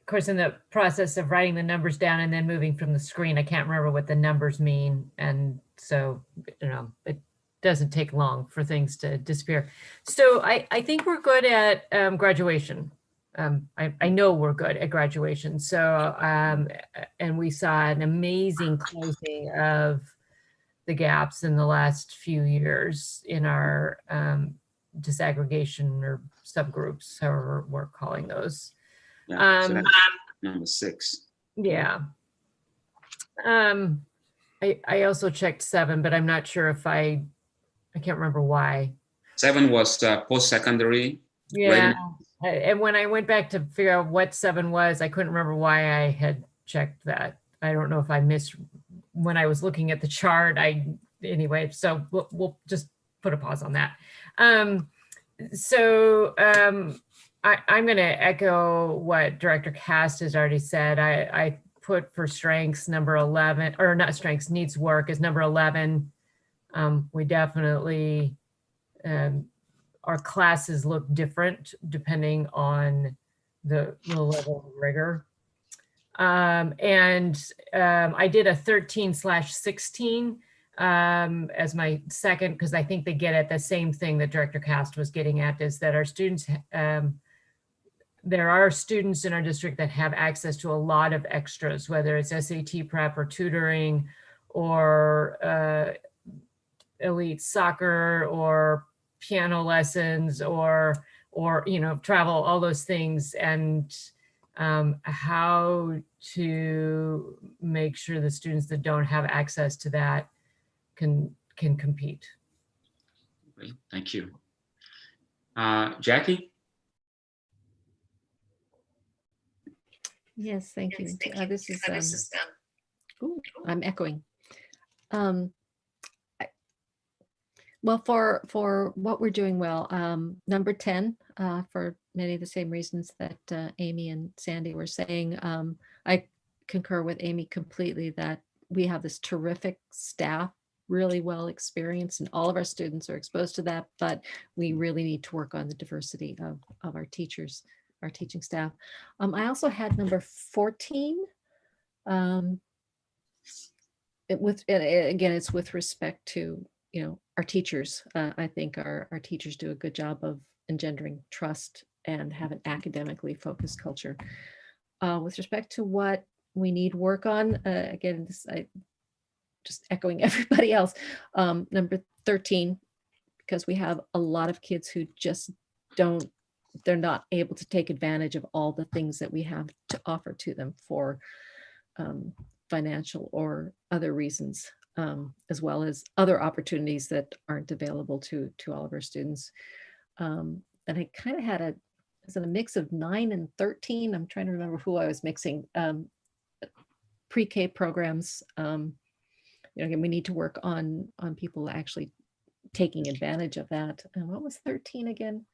course, in the process of writing the numbers down and then moving from the screen, I can't remember what the numbers mean. And so, it doesn't take long for things to disappear. So I think we're good at graduation. I know we're good at graduation. So, and we saw an amazing closing of the gaps in the last few years in our disaggregation or subgroups, however we're calling those. Yeah, so that's number 6. Yeah. I also checked 7, but I'm not sure if I can't remember why. 7 was post-secondary. Yeah. And when I went back to figure out what 7 was, I couldn't remember why I had checked that. I don't know if I missed when I was looking at the chart. Anyway, so we'll just put a pause on that. I'm going to echo what Director Cast has already said. I put for strengths number 11, or not strengths, needs work is number 11. We definitely, our classes look different depending on the level of rigor. I did a 13/16 as my second, because I think they get at the same thing that Director Cast was getting at, is that our students, there are students in our district that have access to a lot of extras, whether it's SAT prep or tutoring or elite soccer or piano lessons or travel, all those things, and how to make sure the students that don't have access to that can compete. Great, thank you. Jackie? Yes, thank you. This is, ooh, I'm echoing. Well, for what we're doing well, number 10, for many of the same reasons that Amy and Sandy were saying, I concur with Amy completely that we have this terrific staff, really well experienced, and all of our students are exposed to that, but we really need to work on the diversity of our teachers, our teaching staff. I also had number 14. Again, it's with respect to, our teachers. I think our teachers do a good job of engendering trust and have an academically focused culture. With respect to what we need work on, again, I just echoing everybody else, number 13, because we have a lot of kids who just they're not able to take advantage of all the things that we have to offer to them for financial or other reasons. As well as other opportunities that aren't available to all of our students. And I kind of had a mix of 9 and 13. I'm trying to remember who I was mixing. Pre-K programs. Again, we need to work on people actually taking advantage of that. And what was 13 again?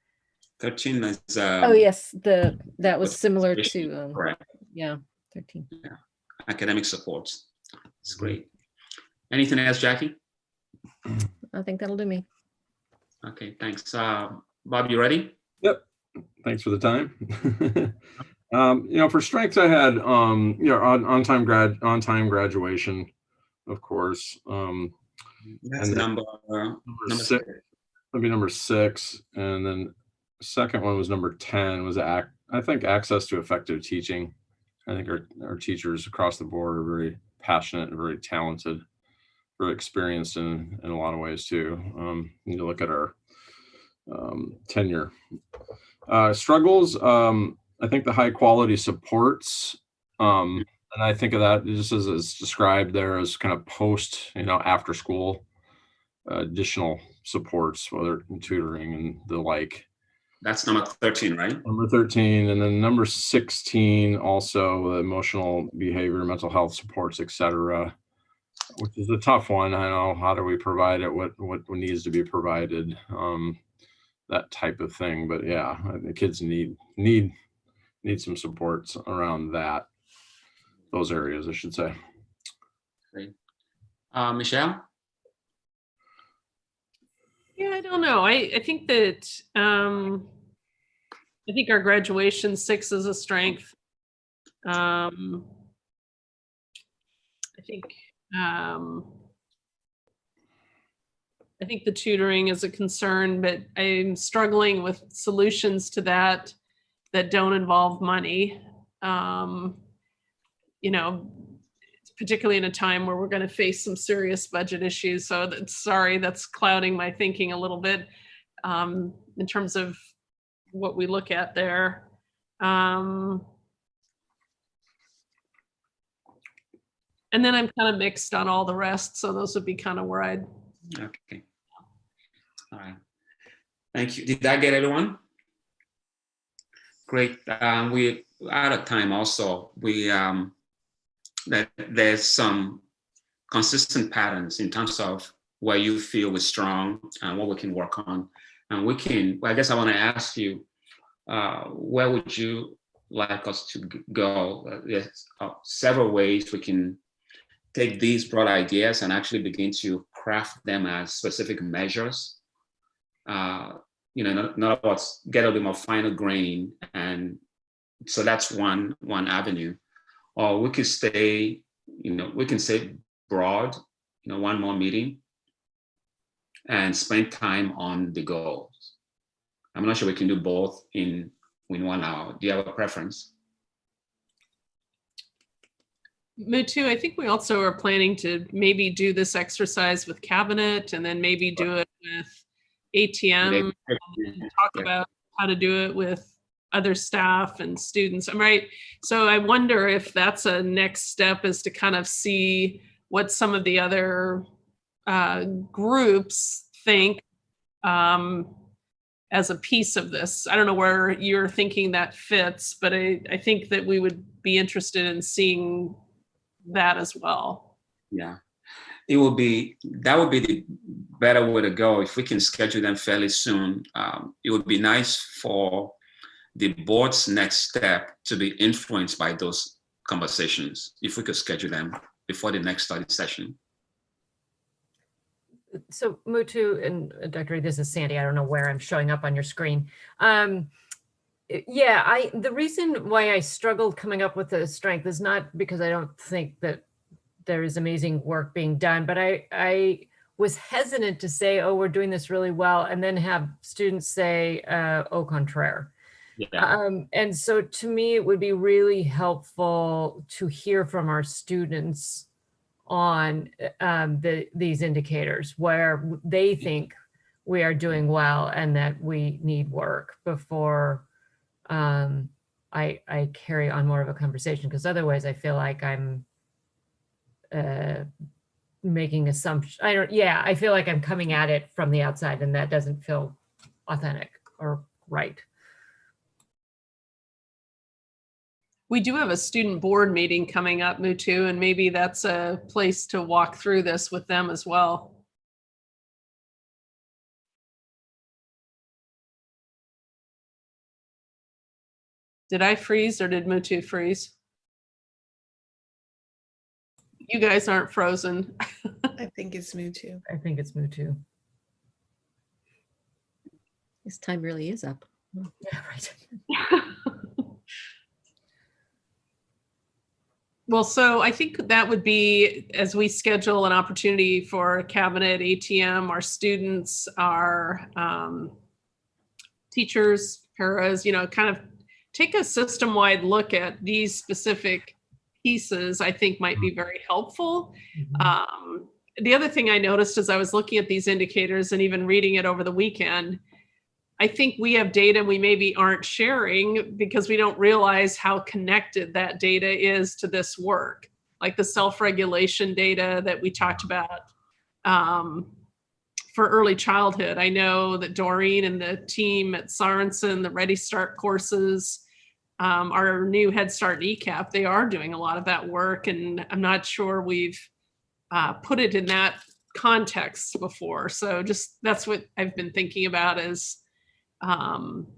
13 is. Oh yes, that was similar to. Yeah, 13. Yeah, academic support. It's great. Anything else, Jackie? I think that'll do me. Okay, thanks. Bob, you ready? Yep. Thanks for the time. For strengths, I had on-time graduation, of course. That's and number 6. That'd be number 6, and then the second one was number 10. Was I think access to effective teaching. I think our teachers across the board are very passionate and very talented. Very experienced in a lot of ways too. You need to look at our tenure. Struggles, I think the high quality supports, and I think of that just as it's described there as kind of post, after school additional supports, whether tutoring and the like. That's number 13, right? Number 13, and then number 16 also emotional behavior, mental health supports, etc. Which is a tough one. I know, how do we provide it? What needs to be provided? That type of thing. But yeah, the kids need some supports around those areas, I should say. Great. Michelle? Yeah, I don't know. I think that I think our graduation 6 is a strength. I think the tutoring is a concern, but I'm struggling with solutions to that don't involve money. Particularly in a time where we're going to face some serious budget issues. So that's clouding my thinking a little bit in terms of what we look at there. And then I'm kind of mixed on all the rest. So those would be kind of where I'd. Okay. All right. Thank you. Did that get everyone? Great. We're out of time also. We that there's some consistent patterns in terms of where you feel we're strong and what we can work on. And well, I guess I want to ask you, where would you like us to go? There's several ways we can take these broad ideas and actually begin to craft them as specific measures. In other words, get a bit more finer grain. And so that's one avenue. Or we could stay, we can stay broad, one more meeting and spend time on the goals. I'm not sure we can do both in 1 hour. Do you have a preference? Mutu, I think we also are planning to maybe do this exercise with cabinet and then maybe do it with ATM and talk about how to do it with other staff and students. I'm right. So I wonder if that's a next step, is to kind of see what some of the other groups think as a piece of this. I don't know where you're thinking that fits, but I think that we would be interested in seeing that as well. Yeah, that would be the better way to go. If we can schedule them fairly soon, it would be nice for the board's next step to be influenced by those conversations, if we could schedule them before the next study session. So Mutu and Dr. This is Sandy. I don't know where I'm showing up on your screen. The reason why I struggled coming up with the strength is not because I don't think that there is amazing work being done, but I was hesitant to say, oh, we're doing this really well, and then have students say, au contraire. Yeah. And so to me, it would be really helpful to hear from our students on these indicators where they think we are doing well and that we need work before I carry on more of a conversation, because otherwise I feel like I'm making assumptions. I feel like I'm coming at it from the outside, and that doesn't feel authentic or right. We do have a student board meeting coming up, Mutu, and maybe that's a place to walk through this with them as well. Did I freeze or did Mutu freeze? You guys aren't frozen. I think it's Mutu. I think it's Mutu. His time really is up. Yeah, right. Well, so I think that would be, as we schedule an opportunity for cabinet, ATM, our students, our teachers, paras, kind of take a system-wide look at these specific pieces, I think might be very helpful. Mm-hmm. The other thing I noticed as I was looking at these indicators and even reading it over the weekend, I think we have data we maybe aren't sharing because we don't realize how connected that data is to this work, like the self-regulation data that we talked about for early childhood. I know that Doreen and the team at Sorensen, the Ready Start courses, our new Head Start ECAP, they are doing a lot of that work, and I'm not sure we've put it in that context before. So just that's what I've been thinking about is anyhow,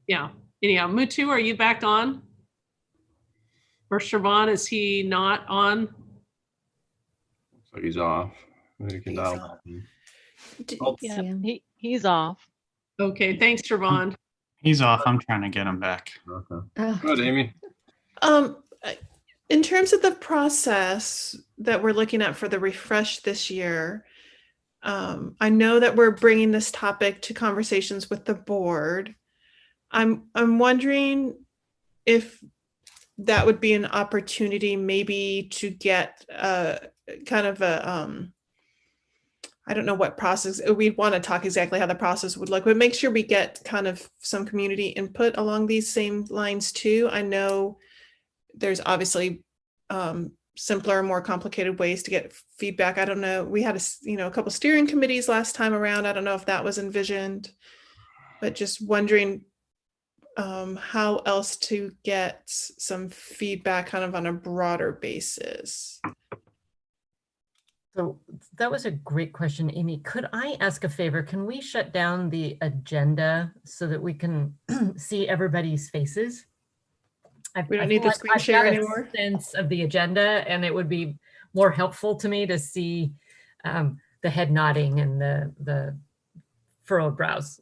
Mutu, are you back on? Or Siobhan, is he not on? So he's off. Maybe you can dial. Yeah, he's off. Okay, thanks, Siobhan. He's off. I'm trying to get him back. Okay. Oh. Good, Amy. In terms of the process that we're looking at for the refresh this year, I know that we're bringing this topic to conversations with the board. I'm wondering if that would be an opportunity maybe to get kind of a, I don't know what process, we'd want to talk exactly how the process would look, but make sure we get kind of some community input along these same lines too. I know there's obviously simpler, more complicated ways to get feedback. I don't know. We had a couple steering committees last time around. I don't know if that was envisioned, but just wondering how else to get some feedback kind of on a broader basis. So that was a great question, Amy. Could I ask a favor? Can we shut down the agenda so that we can see everybody's faces? We don't I need feel the like screen I've share got anymore. a sense of the agenda, and it would be more helpful to me to see the head nodding and the furrowed brows.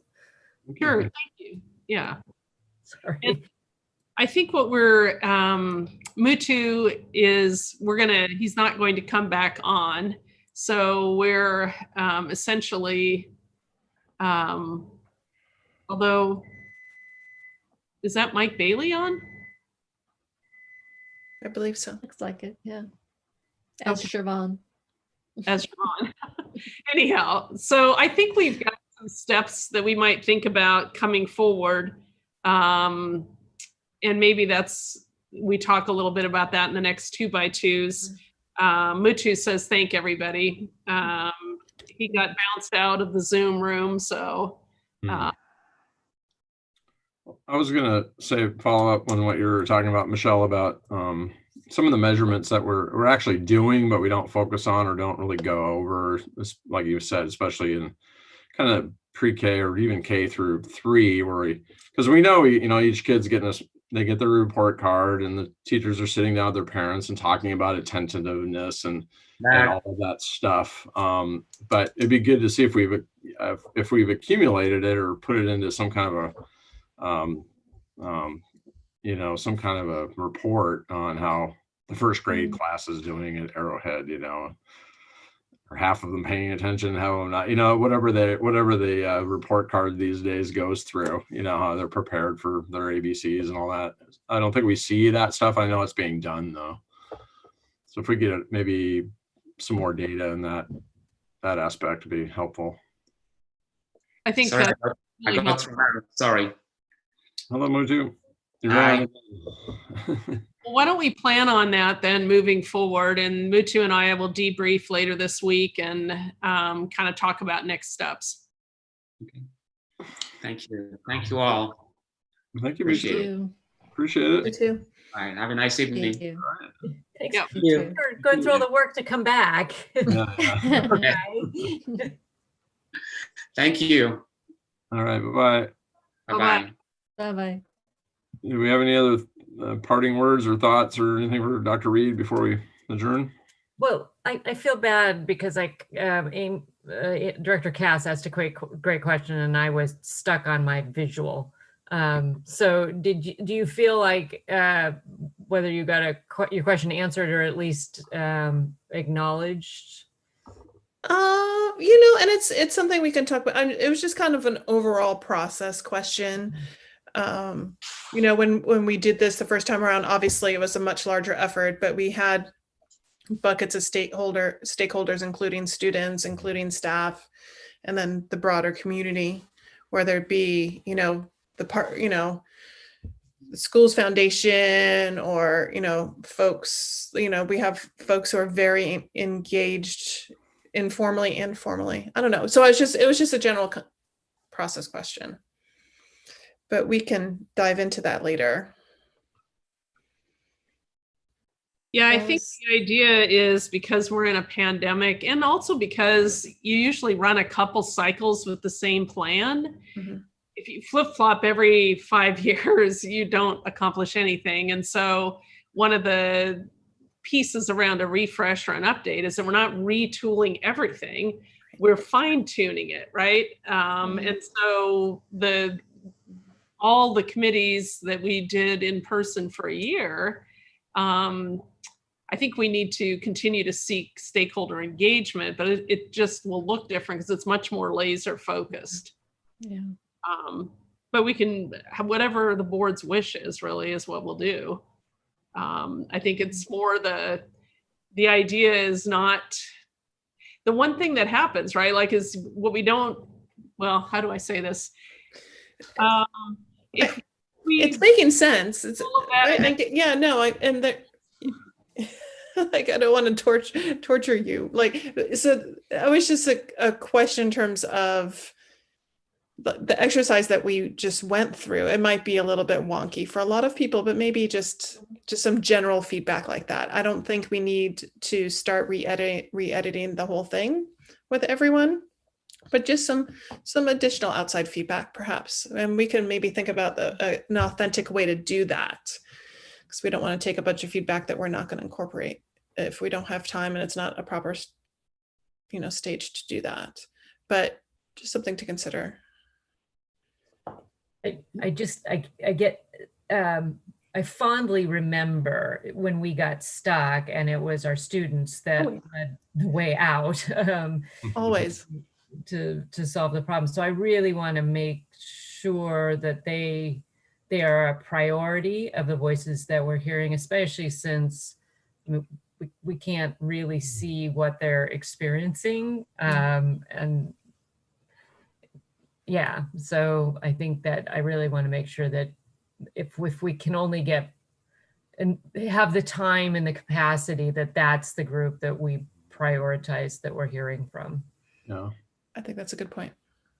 Sure, thank you. Yeah. Sorry. And I think what we're, Mutu is, he's not going to come back on. So we're essentially, although, is that Mike Bailey on? I believe so. Looks like it, yeah. As Okay. Siobhan. As Ron. Anyhow, so I think we've got some steps that we might think about coming forward. And maybe we talk a little bit about that in the next 2x2s. Mutu says, thank everybody. He got bounced out of the Zoom room, so. I was going to say, follow up on what you were talking about, Michelle, about some of the measurements that we're actually doing, but we don't focus on or don't really go over, like you said, especially in kind of pre-K or even K through 3, because we know, each kid's they get their report card, and the teachers are sitting down with their parents and talking about attentiveness and all of that stuff. But it'd be good to see if we've accumulated it or put it into some kind of a some kind of a report on how the first grade class is doing at Arrowhead, or half of them paying attention, how them not, whatever the report card these days goes through, how they're prepared for their ABCs and all that. I don't think we see that stuff. I know it's being done though. So if we get maybe some more data in that aspect, would be helpful. I think Sorry, that's I really got helpful. sorry. Hello, Mutu. Hi. Well, why don't we plan on that then moving forward, and Mutu and I will debrief later this week and kind of talk about next steps. Okay. Thank you. Thank you all. Thank you, Appreciate Mutu. Appreciate it. You too. All right. Have a nice evening. Thank you. Thanks Yep. for going through all the work to come back. Yeah. Thank you. All right. Bye-bye. Bye-bye. Bye-bye. Do we have any other parting words or thoughts or anything for Dr. Reed before we adjourn? Well, I feel bad because Director Cass asked a great question, and I was stuck on my visual. So do you feel like whether you got your question answered or at least acknowledged? And it's something we can talk about. It was just kind of an overall process question. When we did this the first time around, obviously it was a much larger effort, but we had buckets of stakeholders, including students, including staff, and then the broader community, where there'd be, the schools foundation, or, folks, we have folks who are very engaged informally and formally. I don't know. So it was just a general process question, but we can dive into that later. Yeah, I think the idea is, because we're in a pandemic, and also because you usually run a couple cycles with the same plan. Mm-hmm. If you flip-flop every 5 years, you don't accomplish anything. And so one of the pieces around a refresh or an update is that we're not retooling everything, we're fine-tuning it, right? And so all the committees that we did in person for a year, I think we need to continue to seek stakeholder engagement, but it just will look different because it's much more laser focused. Yeah. But we can have whatever the board's wish is, really, is what we'll do. I think it's more the idea is not the one thing that happens, right? Like, is what we don't, well, how do I say this? It's making sense. It's like, I don't want to torture you. Like, so I was just a question in terms of the exercise that we just went through, it might be a little bit wonky for a lot of people, but maybe just some general feedback like that. I don't think we need to start re-editing the whole thing with everyone, but just some additional outside feedback perhaps. And we can maybe think about an authentic way to do that, because we don't want to take a bunch of feedback that we're not going to incorporate if we don't have time and it's not a proper, stage to do that. But just something to consider. I fondly remember when we got stuck and it was our students that led the way out Always to solve the problem. So I really want to make sure that they are a priority of the voices that we're hearing, especially since we can't really see what they're experiencing. And yeah, so I think that I really want to make sure that if we can only get and have the time and the capacity, that's the group that we prioritize that we're hearing from. Yeah, I think that's a good point.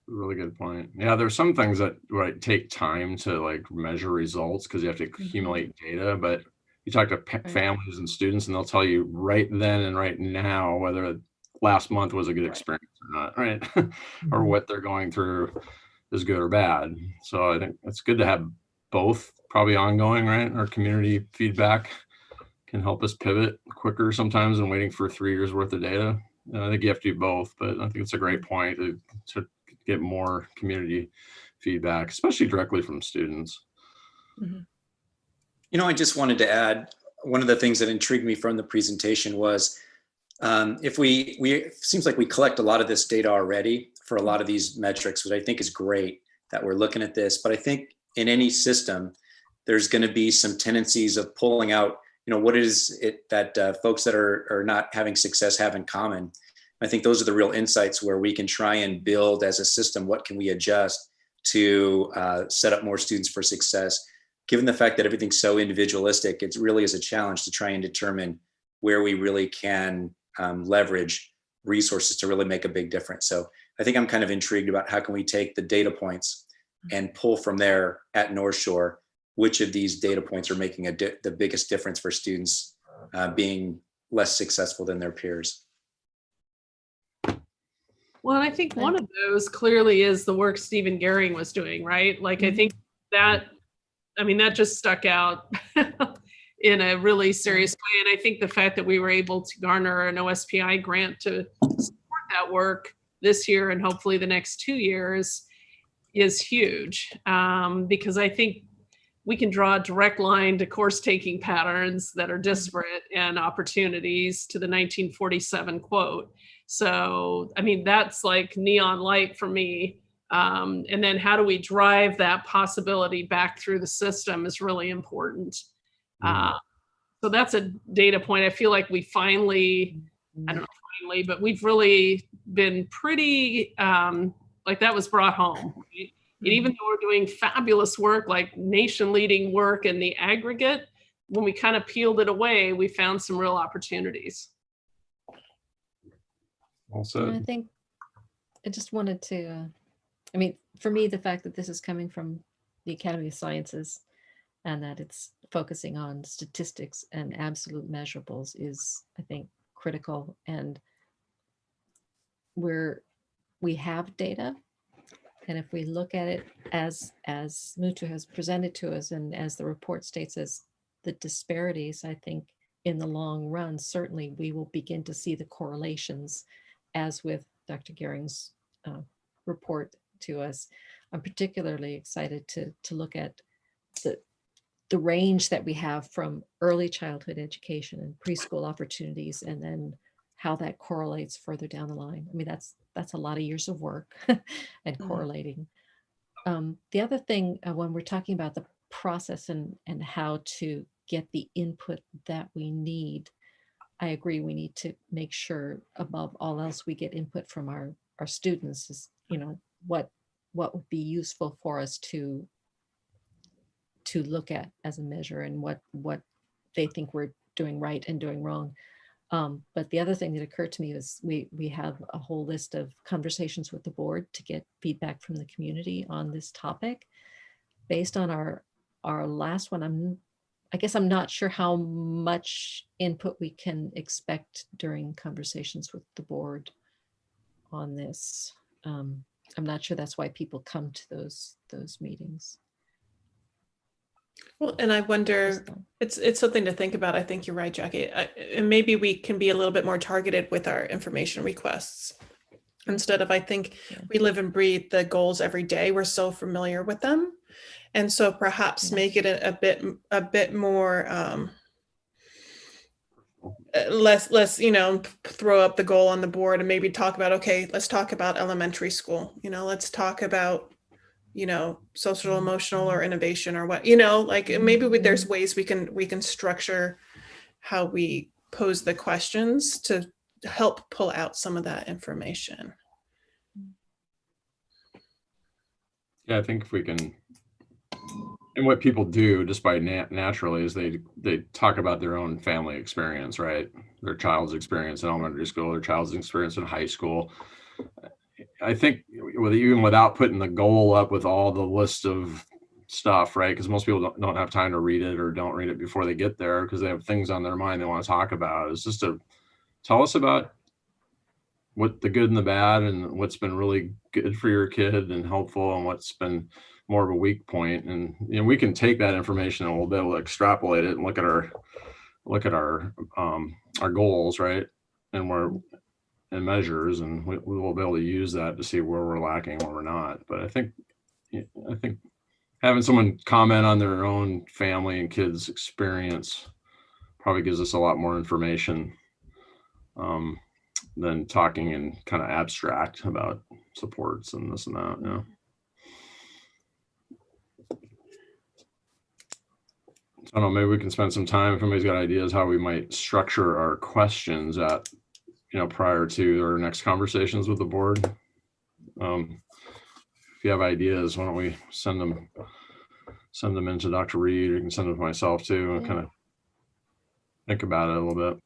really good point. Yeah, there's some things that take time to like measure results because you have to accumulate data, but you talk to families and students and they'll tell you right then and right now whether last month was a good experience or not, right? Or what they're going through is good or bad. So I think it's good to have both probably ongoing, right? Our community feedback can help us pivot quicker sometimes than waiting for 3 years worth of data. I think you have to do both, but I think it's a great point to get more community feedback, especially directly from students. I just wanted to add, one of the things that intrigued me from the presentation was if it seems like we collect a lot of this data already for a lot of these metrics, which I think is great that we're looking at this, but I think in any system, there's going to be some tendencies of pulling out, what is it that folks that are not having success have in common. I think those are the real insights where we can try and build as a system, what can we adjust to set up more students for success. Given the fact that everything's so individualistic, it really is a challenge to try and determine where we really can leverage resources to really make a big difference. So I think I'm kind of intrigued about how can we take the data points and pull from there at North Shore, which of these data points are making the biggest difference for students being less successful than their peers. Well, I think one of those clearly is the work Stephen Gehring was doing, right? Like, I think that just stuck out in a really serious way. And I think the fact that we were able to garner an OSPI grant to support that work this year and hopefully the next 2 years is huge, because I think we can draw a direct line to course taking patterns that are disparate and opportunities to the 1947 quote. So, that's like neon light for me. And then how do we drive that possibility back through the system is really important. So that's a data point. I feel like we finally, but we've really been pretty, like that was brought home. Right? And even though we're doing fabulous work, like nation-leading work in the aggregate, when we kind of peeled it away, we found some real opportunities. Also, I think I just wanted to, for me, the fact that this is coming from the Academy of Sciences and that it's focusing on statistics and absolute measurables is, I think, critical. And we have data. And if we look at it as Mutu has presented to us and as the report states as the disparities, I think in the long run, certainly we will begin to see the correlations as with Dr. Gehring's report to us. I'm particularly excited to look at the range that we have from early childhood education and preschool opportunities, and then how that correlates further down the line. That's a lot of years of work and correlating. The other thing, when we're talking about the process and how to get the input that we need, I agree, we need to make sure above all else we get input from our students, is, what would be useful for us to look at as a measure and what they think we're doing right and doing wrong. But the other thing that occurred to me was we have a whole list of conversations with the board to get feedback from the community on this topic. Based on our last one, I guess I'm not sure how much input we can expect during conversations with the board on this. I'm not sure that's why people come to those meetings. Well, and I wonder, it's something to think about. I think you're right, Jackie. And maybe we can be a little bit more targeted with our information requests. Instead of, I think we live and breathe the goals every day. We're so familiar with them. And so perhaps make it a bit more, less, throw up the goal on the board and maybe talk about, okay, let's talk about elementary school. Let's talk about, social, emotional, or innovation, or what, like maybe there's ways we can structure how we pose the questions to help pull out some of that information. Yeah, I think if we can, and what people do just by naturally is they talk about their own family experience, right? Their child's experience in elementary school, their child's experience in high school. I think even without putting the goal up with all the list of stuff, right? Because most people don't have time to read it, or don't read it before they get there because they have things on their mind they want to talk about. It's just to tell us about what the good and the bad, and what's been really good for your kid and helpful, and what's been more of a weak point. And we can take that information and we'll be able to extrapolate it and look at our goals, right? And measures, and we will be able to use that to see where we're lacking, where we're not. But I think having someone comment on their own family and kids' experience probably gives us a lot more information than talking in kind of abstract about supports and this and that. Yeah. I don't know, maybe we can spend some time, if anybody's got ideas how we might structure our questions at, prior to our next conversations with the board. If you have ideas, why don't we send them into Dr. Reed, or you can send them to myself too, and kind of think about it a little bit.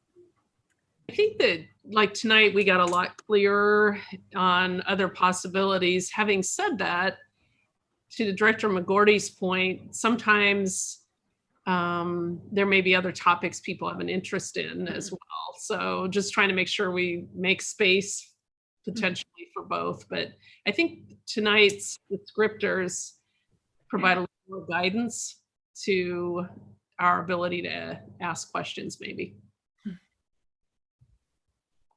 I think that, like, tonight we got a lot clearer on other possibilities. Having said that, to Director McGordy's point, sometimes there may be other topics people have an interest in as well. So just trying to make sure we make space potentially for both. But I think tonight's descriptors provide a little more guidance to our ability to ask questions, maybe.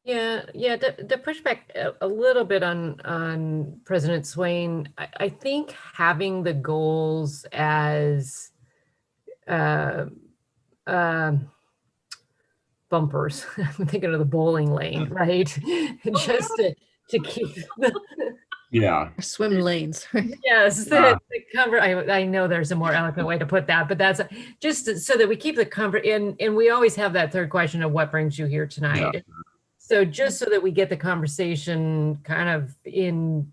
Yeah. The pushback a little bit on President Swain. I think having the goals as bumpers, I'm thinking of the bowling lane, right? Just to keep swim lanes. Yes, the cover. I know there's a more eloquent way to put that, but that's just so that we keep the comfort in. And we always have that third question of what brings you here tonight. Yeah. So just so that we get the conversation kind of in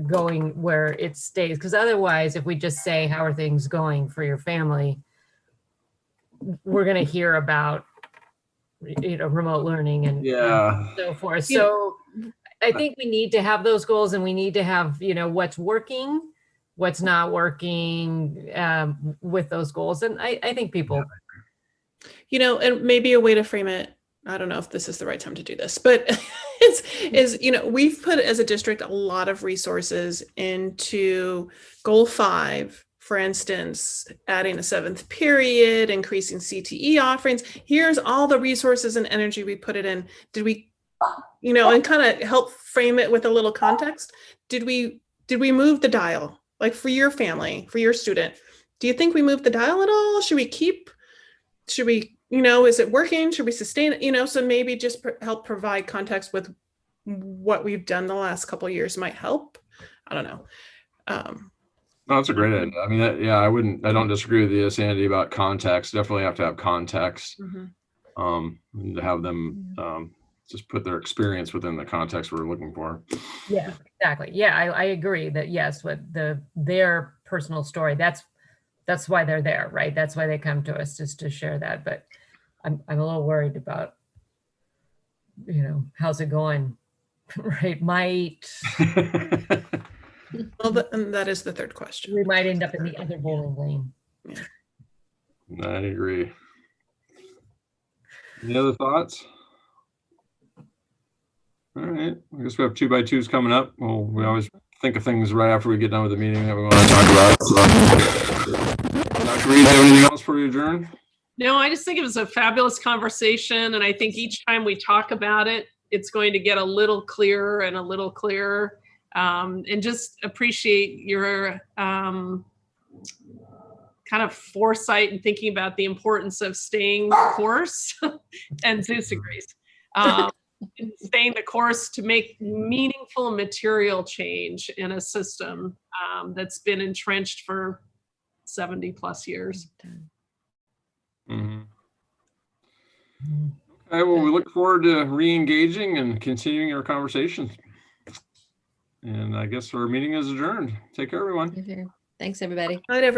going where it stays, because otherwise, if we just say, how are things going for your family, we're going to hear about remote learning and so forth. So I think we need to have those goals, and we need to have what's working, what's not working with those goals. And I think people, and maybe a way to frame it, I don't know if this is the right time to do this, but is we've put as a district a lot of resources into goal 5. For instance, adding a 7th period, increasing CTE offerings. Here's all the resources and energy we put it in. Did we, and kind of help frame it with a little context? Did we move the dial? Like, for your family, for your student, do you think we moved the dial at all? Should we, is it working? Should we sustain it? So maybe just help provide context with what we've done the last couple of years might help. I don't know. No, that's a great idea. I mean, I don't disagree with you, Sandy, about context. Definitely have to have context. And to have them just put their experience within the context we're looking for. Yeah, exactly. Yeah, I agree that yes, with their personal story, that's why they're there, right? That's why they come to us, just to share that. But I'm a little worried about how's it going? Right. Might, Well, and that is the third question. we might end up in the other bowling lane. I agree. Any other thoughts? All right, I guess we have 2x2s coming up. Well, we always think of things right after we get done with the meeting that we want to talk about. So, Dr. Reed, have anything else for you, adjourn? No, I just think it was a fabulous conversation. And I think each time we talk about it, it's going to get a little clearer and a little clearer. And just appreciate your kind of foresight and thinking about the importance of staying the course and Zeus agrees. Staying the course to make meaningful material change in a system that's been entrenched for 70 plus years. Mm-hmm. Okay, well, we look forward to re-engaging and continuing our conversation. And I guess our meeting is adjourned. Take care, everyone. Thanks, everybody. Night, everyone.